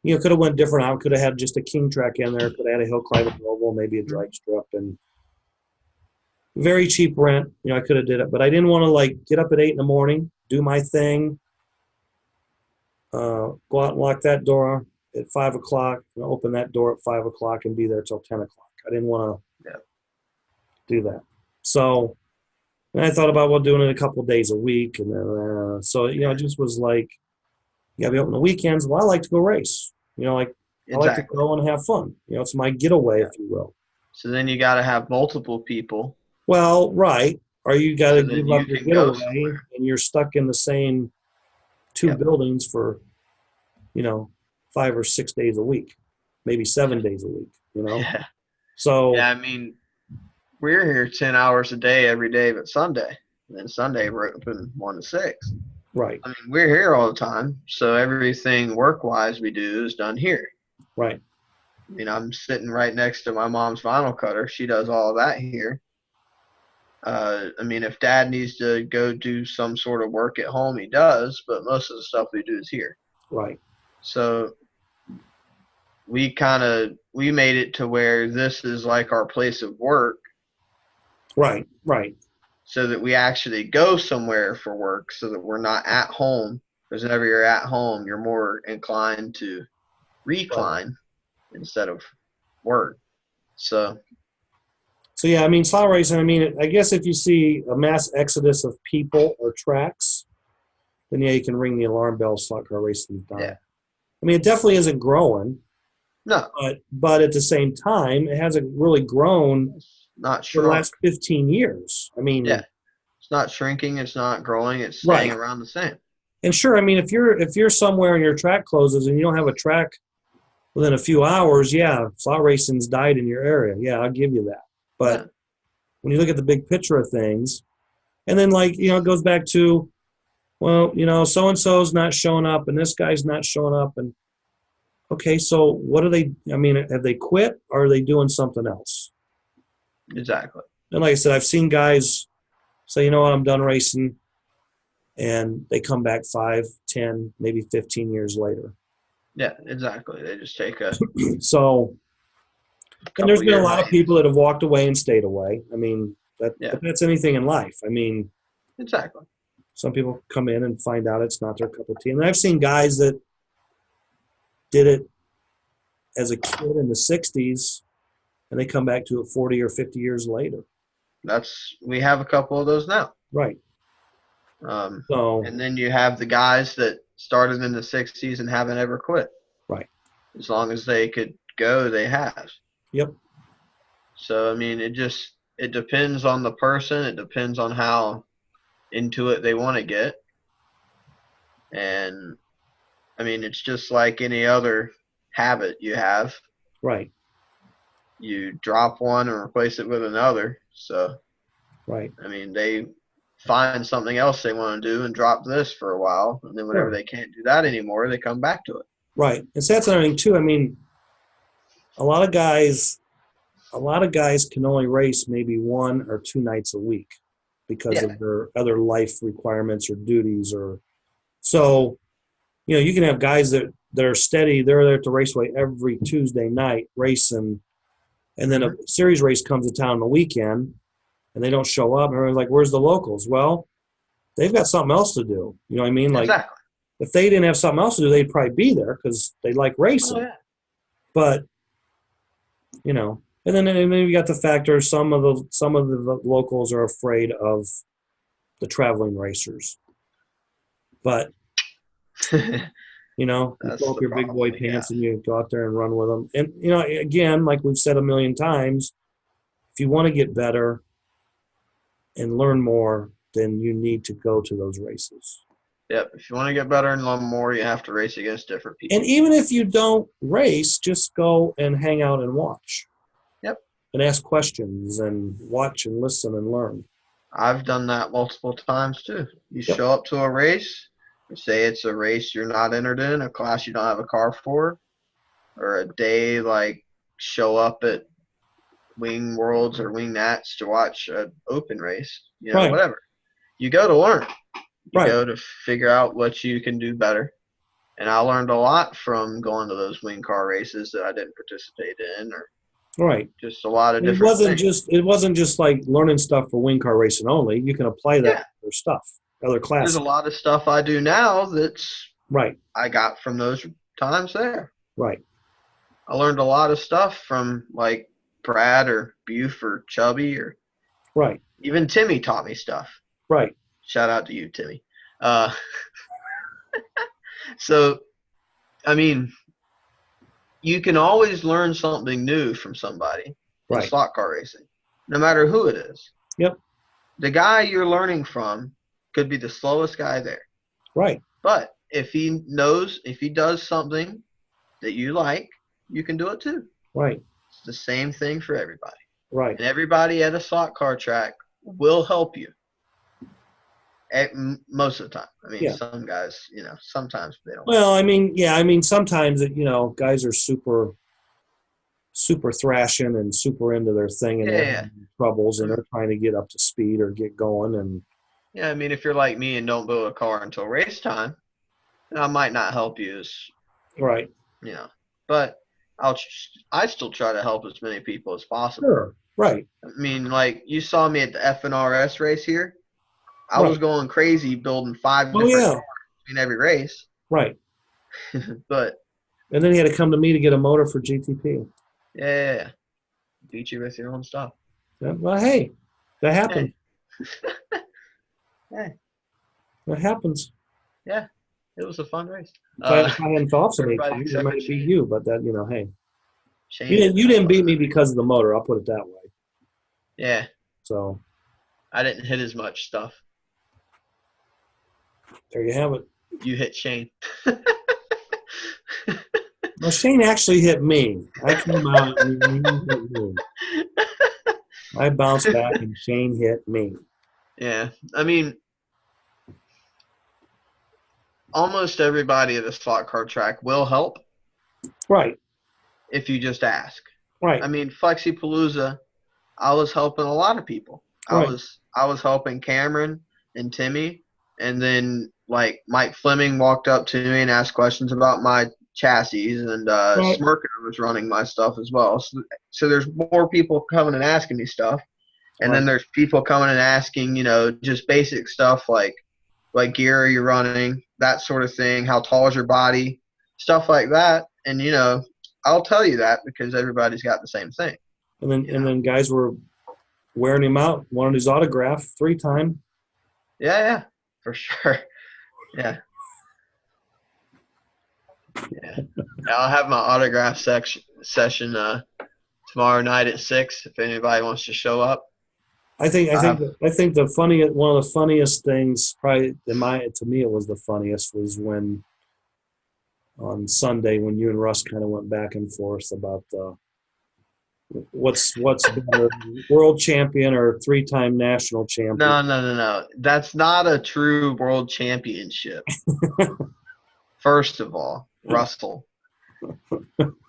A: could have went different. I could have had just a king track in there. Could have had a hill climbing oval, maybe a drag strip, and very cheap rent. I could have did it, but I didn't want to like get up at 8 in the morning, do my thing, go out and lock that door at 5 o'clock, and open that door at 5 o'clock, and be there till 10 o'clock. I didn't want to
B: Yeah.
A: do that. So and I thought about doing it a couple of days a week, and then so it just was like, you gotta be open the weekends. Well, I like to go race. Like I like to
B: Exactly.
A: go and have fun. It's my getaway,
B: Yeah.
A: if you will.
B: So then you got to have multiple people,
A: Well, right. Or you got to
B: so then
A: give
B: you
A: up your
B: can go
A: getaway,
B: somewhere.
A: and you're stuck in the same two
B: Yep.
A: buildings for, 5 or 6 days a week, maybe 7 days a week.
B: Yeah.
A: So
B: Yeah. I mean, we're here 10 hours a day every day but Sunday. And then Sunday we're open 1 to 6.
A: right,
B: I mean, we're here all the time. So everything work wise we do is done here.
A: right,
B: I mean, I'm sitting right next to my mom's vinyl cutter. She does all of that here. I mean, if dad needs to go do some sort of work at home, he does, but most of the stuff we do is here.
A: right,
B: So we made it to where this is like our place of work,
A: right, right,
B: so that we actually go somewhere for work, so that we're not at home. Because whenever you're at home, you're more inclined to
A: right.
B: recline instead of work. So
A: So yeah, I mean, slot racing. I mean, I guess if you see a mass exodus of people or tracks, then yeah, you can ring the alarm bell. Slot car racing is dying.
B: yeah,
A: I mean, it definitely isn't growing,
B: no,
A: but at the same time, it hasn't really grown
B: it's not
A: for the
B: shrunk.
A: last 15 years. I
B: Yeah,
A: mean,
B: it's not shrinking. It's not growing. It's staying
A: right.
B: around the same.
A: And sure, I mean, if you're somewhere and your track closes and you don't have a track within a few hours, yeah, slot racing's died in your area. Yeah, I'll give you that. But
B: Yeah,
A: when you look at the big picture of things, and then like, it goes back to, well, so and so's not showing up and this guy's not showing up, and okay, so what are they? I mean, have they quit or are they doing something else?
B: exactly.
A: And like I said, I've seen guys say, you know what, I'm done racing, and they come back 5, 10, maybe 15 years later.
B: Yeah, exactly. They just take a
A: So, and there's
B: couple
A: been a
B: year
A: lot of
B: hiatus.
A: people that have walked away and stayed away. I mean,
B: Yeah,
A: but that's anything in life. I mean,
B: exactly.
A: some people come in and find out it's not their cup of tea. And I've seen guys that did it as a kid in the 60s and they come back to it 40 or 50 years later.
B: We have a couple of those now.
A: Right.
B: Um,
A: So,
B: and then you have the guys that started in the 60s and haven't ever quit.
A: right.
B: As long as they could go, they have.
A: Yep.
B: So I mean, it depends on the person. It depends on how into it they want to get. And I mean, it's just like any other habit you have.
A: Right.
B: You drop one and replace it with another. So
A: Right.
B: I mean, they find something else they want to do and drop this for a while, and then whenever
A: Sure.
B: they can't do that anymore, they come back to it.
A: Right. And so that's another thing too. I mean, a lot of guys, a lot of guys can only race maybe 1 or 2 nights a week because
B: Yeah,
A: of their other life requirements or duties, or so you can have guys that are steady. They're there at the raceway every Tuesday night racing, and then a
B: mm-hmm.
A: series race comes to town on the weekend, and they don't show up. And everyone's like, "Where's the locals?" Well, they've got something else to do. You know what I mean? Like
B: Exactly.
A: if they didn't have something else to do, they'd probably be there because they like
B: Oh
A: racing.
B: yeah.
A: But and then you got the factor. Some of the locals are afraid of the traveling racers, but you pull
B: That's
A: up
B: the
A: your big
B: problem
A: boy
B: we have.
A: pants and you go out there and run with them. And again, like we've said a million times, if you want to get better and learn more, then you need to go to those races.
B: Yep. If you want to get better and learn more, you have to race against different
A: And
B: people.
A: even if you don't race, just go and hang out and watch
B: Yep.
A: and ask questions and watch and listen and learn.
B: I've done that multiple times too. You
A: Yep.
B: show up to a race, say it's a race you're not entered in, a class you don't have a car for, or a day like show up at Wing Worlds or Wing Nats to watch an open race,
A: Right.
B: whatever. You go to learn. You
A: Right.
B: go to figure out what you can do better. And I learned a lot from going to those wing car races that I didn't participate in, or
A: Right.
B: just a lot of
A: It
B: different
A: wasn't
B: things.
A: just it wasn't just like learning stuff for wing car racing only. You can apply that
B: Yeah,
A: to other stuff, other
B: there's a
A: classes.
B: lot of stuff I do now that's
A: Right.
B: I got from those times there.
A: Right.
B: I learned a lot of stuff from like Brad or Buf or Chubby, or
A: Right.
B: even Timmy taught me stuff.
A: Right.
B: Shout out to you, Timmy. Uh, so, I mean, you can always learn something new from somebody in
A: Right.
B: slot car racing, no matter who it is.
A: Yep.
B: The guy you're learning from could be the slowest guy there.
A: Right.
B: But if he does something that you like, you can do it too.
A: Right.
B: It's the same thing for everybody.
A: Right.
B: And everybody at a slot car track will help you. Most of the time. I mean,
A: Yeah.
B: some guys, sometimes they don't.
A: Well, I mean, yeah, I mean, sometimes guys are super thrashing and super into their thing, and they're
B: Yeah.
A: having troubles, and they're trying to get up to speed or get going, and
B: Yeah, I mean, if you're like me and don't build a car until race time, then I might not help you as,
A: right.
B: But I still try to help as many people as possible.
A: Sure. Right.
B: I mean, like you saw me at the FNRS race here. I
A: Right.
B: was going crazy building 5
A: Oh,
B: different
A: yeah.
B: cars between every race.
A: Right.
B: But
A: And then he had to come to me to get a motor for GTP.
B: yeah, beat you with your own stuff.
A: Yeah, well, hey, that happens.
B: Hey.
A: That happens.
B: Yeah, it was a fun race.
A: If I hadn't thought so many
B: everybody
A: times, I
B: except
A: might
B: for
A: have beat
B: Shane.
A: you. But that, hey,
B: Shane
A: you didn't beat me because of the motor. I'll put it that way.
B: Yeah,
A: So
B: I didn't hit as much stuff.
A: there you have it.
B: You hit Shane.
A: Well, Shane actually hit me. I came out and he hit me. I bounced back and Shane hit me.
B: Yeah, I mean, almost everybody at a slot car track will help
A: Right.
B: if you just ask.
A: Right.
B: I mean, Flexipalooza, I was helping a lot of people.
A: Right.
B: I was helping Cameron and Timmy, and then like Mike Fleming walked up to me and asked questions about my chassis, and
A: Right.
B: Smirker was running my stuff as well. So there's more people coming and asking me stuff, and then there's people coming and asking, just basic stuff like gear are you running, that sort of thing. How tall is your body, stuff like that, and I'll tell you that because everybody's got the same thing.
A: And then guys were wearing him out, wanted his autograph 3-time.
B: Yeah, for sure. Yeah. I'll have my autograph session tomorrow night at 6 if anybody wants to show up.
A: I think the funniest, one of the funniest things, probably to me it was the funniest, was when on Sunday when you and Russ kind of went back and forth about what's better, world champion or 3-time national champion.
B: No. That's not a true world championship. First of all, Russell,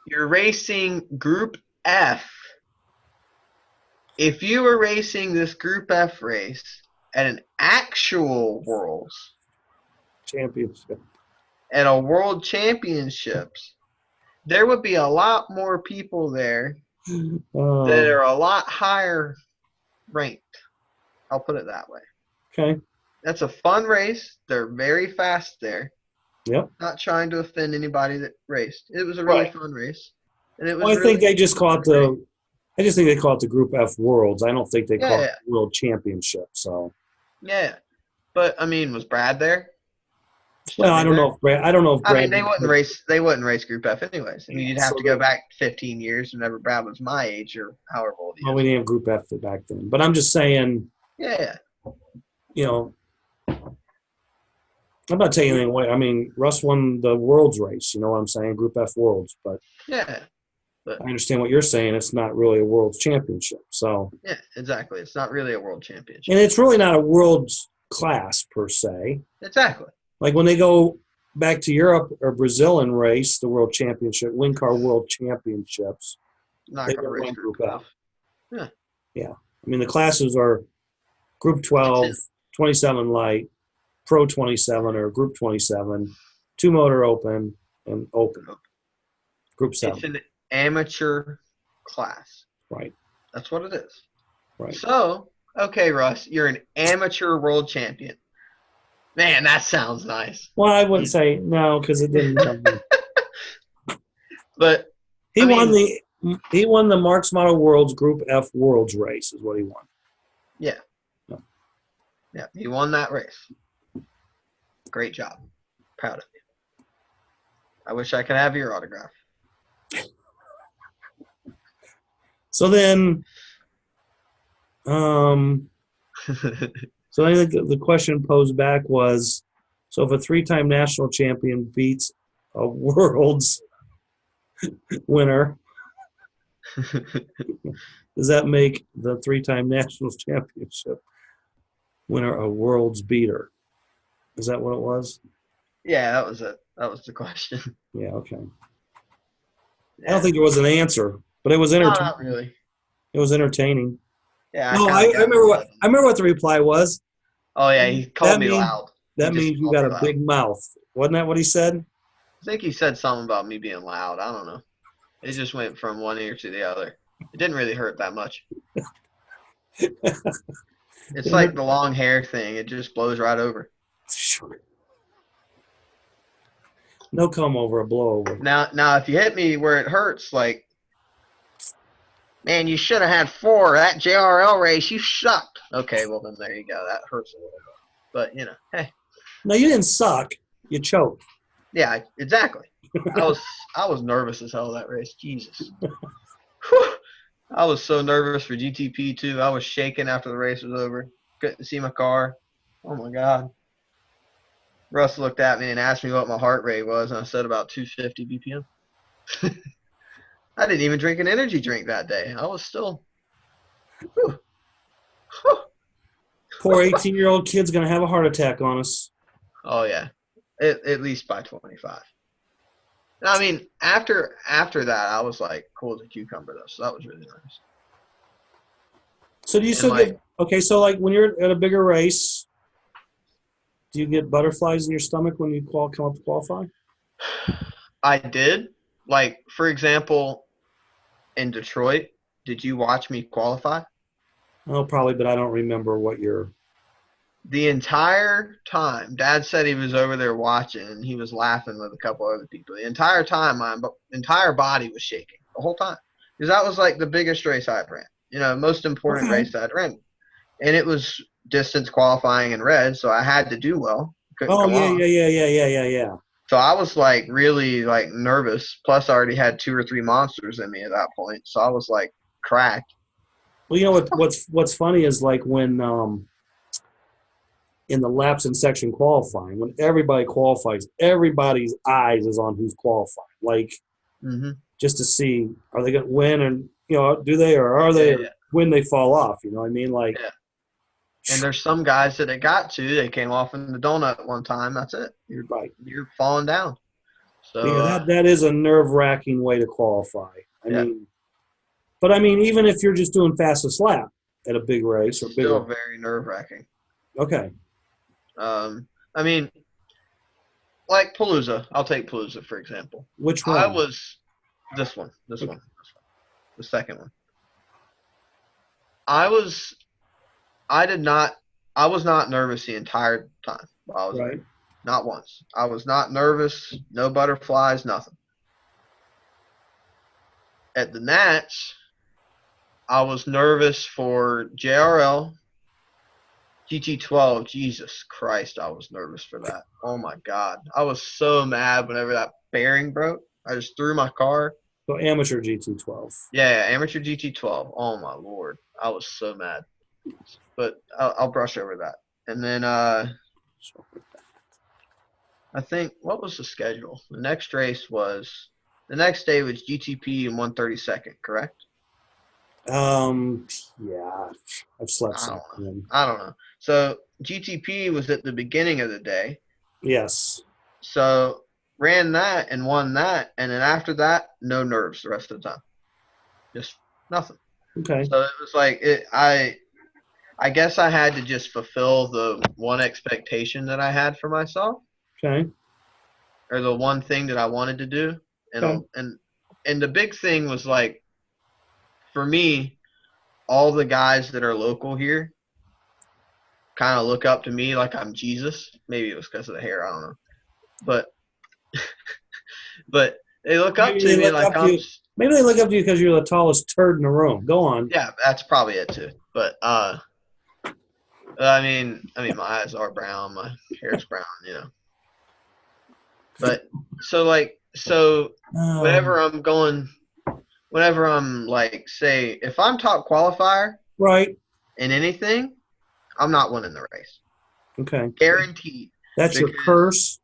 B: you're racing Group F. If you were racing this Group F race at an actual Worlds
A: championship,
B: at a World Championships, there would be a lot more people there that are a lot higher ranked. I'll put it that way.
A: Okay.
B: That's a fun race. They're very fast there.
A: Yep.
B: Not trying to offend anybody that raced. It was a really fun race. And it was
A: I think they just call it I just think they call it the Group F Worlds. I don't think they call it the World Championship. So.
B: Yeah, but I mean, was Brad there?
A: Well, I don't know if Brad. I mean,
B: they wouldn't race. They wouldn't race Group F anyways. I mean, you'd have to go back 15 years whenever Brad was my age or however old he is.
A: Well, we didn't have Group F back then, but I'm just saying.
B: Yeah.
A: I'm not taking anything away. I mean, Russ won the Worlds race. You know what I'm saying? Group F Worlds, but.
B: Yeah. But
A: I understand what you're saying. It's not really a world championship. So,
B: yeah, exactly. It's not really a world championship.
A: and it's really not a world class per se.
B: Exactly.
A: Like when they go back to Europe or Brazil and race the world championship, Win Car World Championships,
B: Not
A: they
B: going to
A: will
B: race
A: run
B: Group
A: Group F.
B: 12. Yeah.
A: Yeah. I mean, the classes are Group 12,
B: It's
A: 27 light, Pro 27 or Group 27, two motor open, and open. Group
B: it's
A: 7.
B: an amateur class.
A: Right.
B: That's what it is.
A: Right.
B: So, okay, Russ, you're an amateur world champion. Man, that sounds nice.
A: Well, I wouldn't say no because it didn't.
B: But
A: He
B: I
A: won
B: mean,
A: the Marks Model Worlds Group F Worlds race is what he won.
B: yeah.
A: No.
B: Yeah, you won that race. Great job. Proud of you. I wish I could have your autograph.
A: So then, so I think the question posed back was, so if a three-time national champion beats a world's winner, does that make the three-time national championship winner a world's beater? Is that what it was?
B: Yeah, that was it. That was the question.
A: Yeah, okay.
B: Yeah.
A: I don't think there was an answer, but it was
B: No,
A: entertaining.
B: not really.
A: It was entertaining.
B: Yeah,
A: No,
B: kind of got
A: I remember what the reply was.
B: Oh yeah, he called
A: That
B: me
A: means
B: loud.
A: that
B: He just
A: means you
B: called
A: got
B: me
A: a
B: loud.
A: big mouth. Wasn't that what he said?
B: I think he said something about me being loud. I don't know. It just went from one ear to the other. It didn't really hurt that much. It's like the long hair thing. It just blows right over.
A: No come over, a blow over.
B: Now, if you hit me where it hurts, like, man, you should have had 4. That JRL race, you sucked. Okay, well then there you go. That hurts a little bit. But hey.
A: No, you didn't suck. You choked.
B: Yeah, exactly. I was nervous as hell that race. Jesus. Whew. I was so nervous for GTP too. I was shaking after the race was over. Couldn't see my car. Oh my God. Russ looked at me and asked me what my heart rate was, and I said about 250 BPM. I didn't even drink an energy drink that day. I was still. Whew. Whew.
A: Poor 18-year-old kid's going to have a heart attack on us.
B: Oh yeah, at least by 25. I mean, after that, I was like cool as a cucumber though, so that was really nice.
A: So do you still get okay? So like when you're at a bigger race, do you get butterflies in your stomach when you come up to qualify?
B: I did. Like for example, in Detroit, did you watch me qualify?
A: Oh, probably, but I don't remember what your.
B: The entire time, Dad said he was over there watching, and he was laughing with a couple other people. The entire time, my entire body was shaking the whole time because that was like the biggest race I'd ran. Most important race I'd ran, and it was distance qualifying in red, so I had to do well. Couldn't go on.
A: Yeah.
B: So I was like really like nervous. Plus, I already had 2 or 3 monsters in me at that point, so I was like cracked.
A: Well, you know what's funny is like when in the laps and section qualifying, when everybody qualifies, everybody's eyes is on who's qualifying. Like just to see are they going to win, and do they or are they when they fall off? You know what I mean? Like.
B: Yeah. And there's some guys that it got to. They came off in the donut one time. That's it. You're falling down. So
A: yeah, that is a nerve-wracking way to qualify. I mean, even if you're just doing fastest lap at a big race or
B: still very nerve-wracking.
A: Okay.
B: I mean, like Palooza. I'll take Palooza for example.
A: Which one?
B: I was this one. The second one. I was not nervous the entire time while I was there. Not once. I was not nervous. No butterflies, nothing. At the Nats, I was nervous for JRL, GT12. Jesus Christ, I was nervous for that. Oh my God. I was so mad whenever that bearing broke. I just threw my car.
A: So amateur GT12.
B: Yeah, amateur GT12. Oh my Lord. I was so mad. But I'll brush over that. And then I think, what was the schedule? The next race was The next day was GTP and 132nd, correct?
A: Yeah, I've slept
B: I don't
A: since
B: know.
A: then.
B: I don't know. So GTP was at the beginning of the day.
A: Yes.
B: So ran that and won that, and then after that, no nerves the rest of the time. Just nothing.
A: Okay.
B: So it was like I guess I had to just fulfill the one expectation that I had for myself,
A: Okay.
B: or the one thing that I wanted to do,
A: Okay.
B: and the big thing was like, for me, all the guys that are local here kind of look up to me like I'm Jesus. Maybe it was because of the hair, I don't know, but but they look up
A: Maybe
B: to
A: they
B: me
A: look
B: like
A: up to you. Maybe they look up to you because you're the tallest turd in the room. Go on.
B: yeah, that's probably it too. But I mean, my eyes are brown, my hair's brown, you know. But so
A: Um,
B: whenever I'm going, whenever I'm like, say, if I'm top qualifier
A: right.
B: in anything, I'm not winning the race,
A: Okay.
B: guaranteed.
A: That's your
B: Because
A: curse.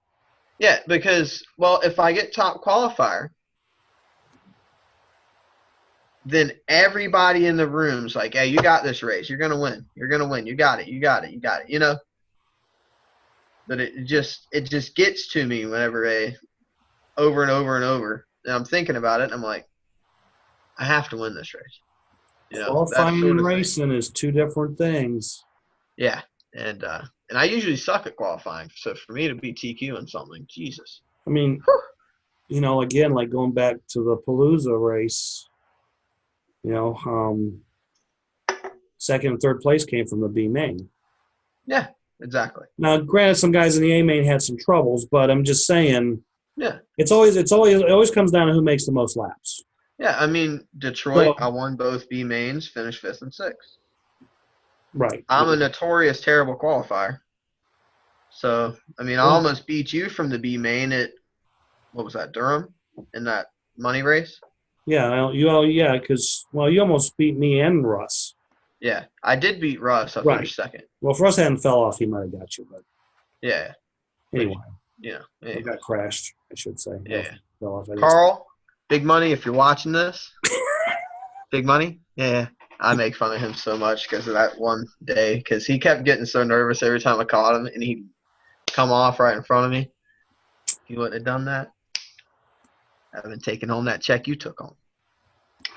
B: yeah, because well, if I get top qualifier, then everybody in the room's like, "Hey, you got this race. You're gonna win. You're gonna win. You got it. You got it. You got it." You know. But it just gets to me whenever over and over and over, and I'm thinking about it, and I'm like, I have to win this race. You know, that
A: Qualifying
B: sort
A: and
B: of thing.
A: racing is two different things.
B: Yeah, and I usually suck at qualifying, so for me to be TQ in something, Jesus.
A: I mean, again, like going back to the Palooza race, you know, second and third place came from the B main.
B: Yeah, exactly.
A: Now, granted, some guys in the A main had some troubles, but I'm just saying
B: Yeah,
A: it always comes down to who makes the most laps.
B: yeah. I mean, Detroit,
A: So,
B: I won both B mains, finished fifth and sixth.
A: right.
B: I'm a notorious terrible qualifier. So, I mean, I almost beat you from the B main at, what was that, Durham, in that money race?
A: Yeah, because you almost beat me and Russ.
B: Yeah, I did beat Russ. I
A: Right.
B: finished second.
A: Well, if Russ hadn't fell off, he might have got you. But
B: Yeah, but,
A: anyway, I
B: anyway,
A: got crashed, I should say.
B: yeah.
A: Fell off.
B: Carl, big money, if you're watching this, big money. Yeah, I make fun of him so much because of that one day, because he kept getting so nervous every time I caught him, and he'd come off right in front of me. He wouldn't have done that. I've been taking home that check you took home.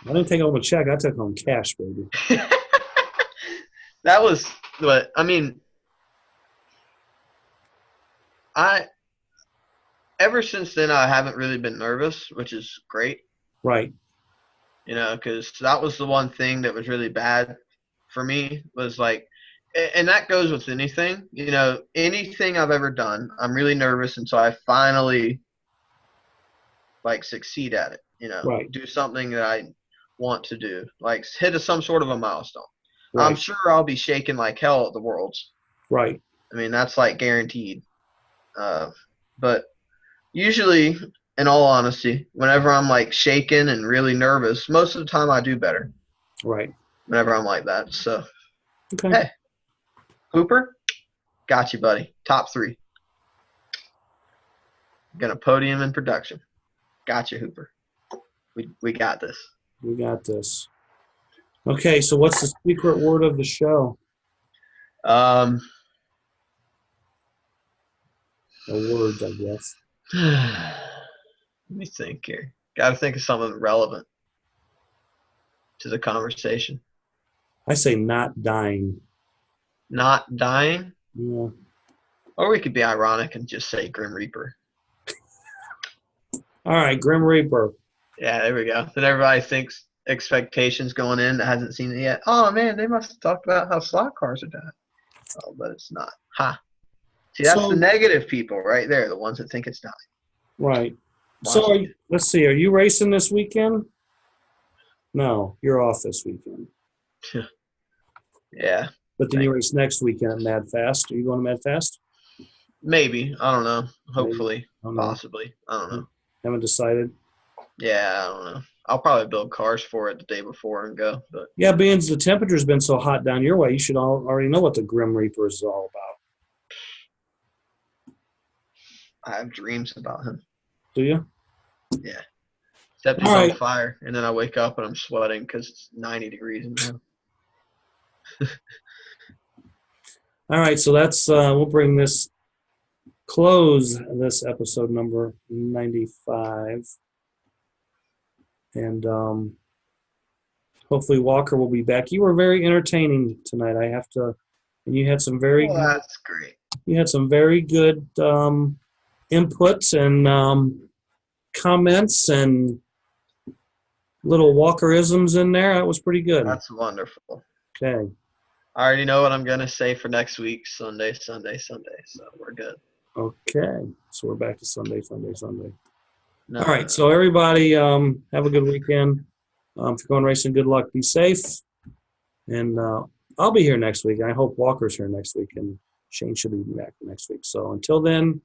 A: I didn't take home a check. I took home cash, baby.
B: That was what I mean. I ever since then I haven't really been nervous, which is great.
A: Right.
B: You know, because that was the one thing that was really bad for me was like, and that goes with anything. You know, anything I've ever done, I'm really nervous until I finally like succeed at it. You know,
A: Right.
B: do something that I want to do, like hit some sort of a milestone. I'm
A: Right.
B: sure I'll be shaking like hell at the Worlds.
A: Right.
B: I mean, that's like guaranteed. But usually, in all honesty, whenever I'm like shaken and really nervous, most of the time I do better.
A: Right.
B: Whenever I'm like that. So,
A: Okay.
B: hey, Hooper, got you, buddy. Top 3. Gonna podium in production. Got you, Hooper. We got this.
A: We got this. Okay, so what's the secret word of the show?
B: Um,
A: Or words, I guess.
B: let me think here. Got to think of something relevant to the conversation.
A: I say not dying.
B: Not dying,
A: Yeah.
B: or we could be ironic and just say Grim Reaper.
A: All right, Grim Reaper.
B: Yeah, there we go. Then everybody thinks expectations going in that hasn't seen it yet. Oh man, they must have talked about how slot cars are dying. Oh, but it's not. Ha. See, that's the
A: So,
B: negative people right there, the ones that think it's dying.
A: right.
B: Watch it.
A: Let's see. Are you racing this weekend? No, you're off this weekend.
B: Yeah,
A: But then you race next weekend at Mad Fast. Are you going to Mad Fast?
B: maybe. I don't know.
A: Maybe.
B: Hopefully.
A: I don't know.
B: Possibly. I don't know.
A: Haven't decided.
B: Yeah, I don't know. I'll probably build cars for it the day before and go. But
A: Yeah, being the temperature's been so hot down your way, you should already know what the Grim Reaper is all about.
B: I have dreams about him.
A: Do you?
B: Yeah. except
A: All
B: it's on
A: right.
B: fire. And then I wake up and I'm sweating because it's 90 degrees in there.
A: All right. So that's we'll bring this close this episode number 95, and hopefully Walker will be back. You were very entertaining tonight. I have to, and you had some very
B: Well,
A: good,
B: that's great.
A: inputs and comments and little Walkerisms in there. That was pretty good.
B: That's wonderful.
A: Okay.
B: I already know what I'm going to say for next week, Sunday, Sunday, Sunday. So we're good.
A: Okay. So we're back to Sunday, Sunday, Sunday.
B: No,
A: All right. So everybody, have a good weekend. If you're going racing, good luck. Be safe. And I'll be here next week. I hope Walker's here next week, and Shane should be back next week. So until then,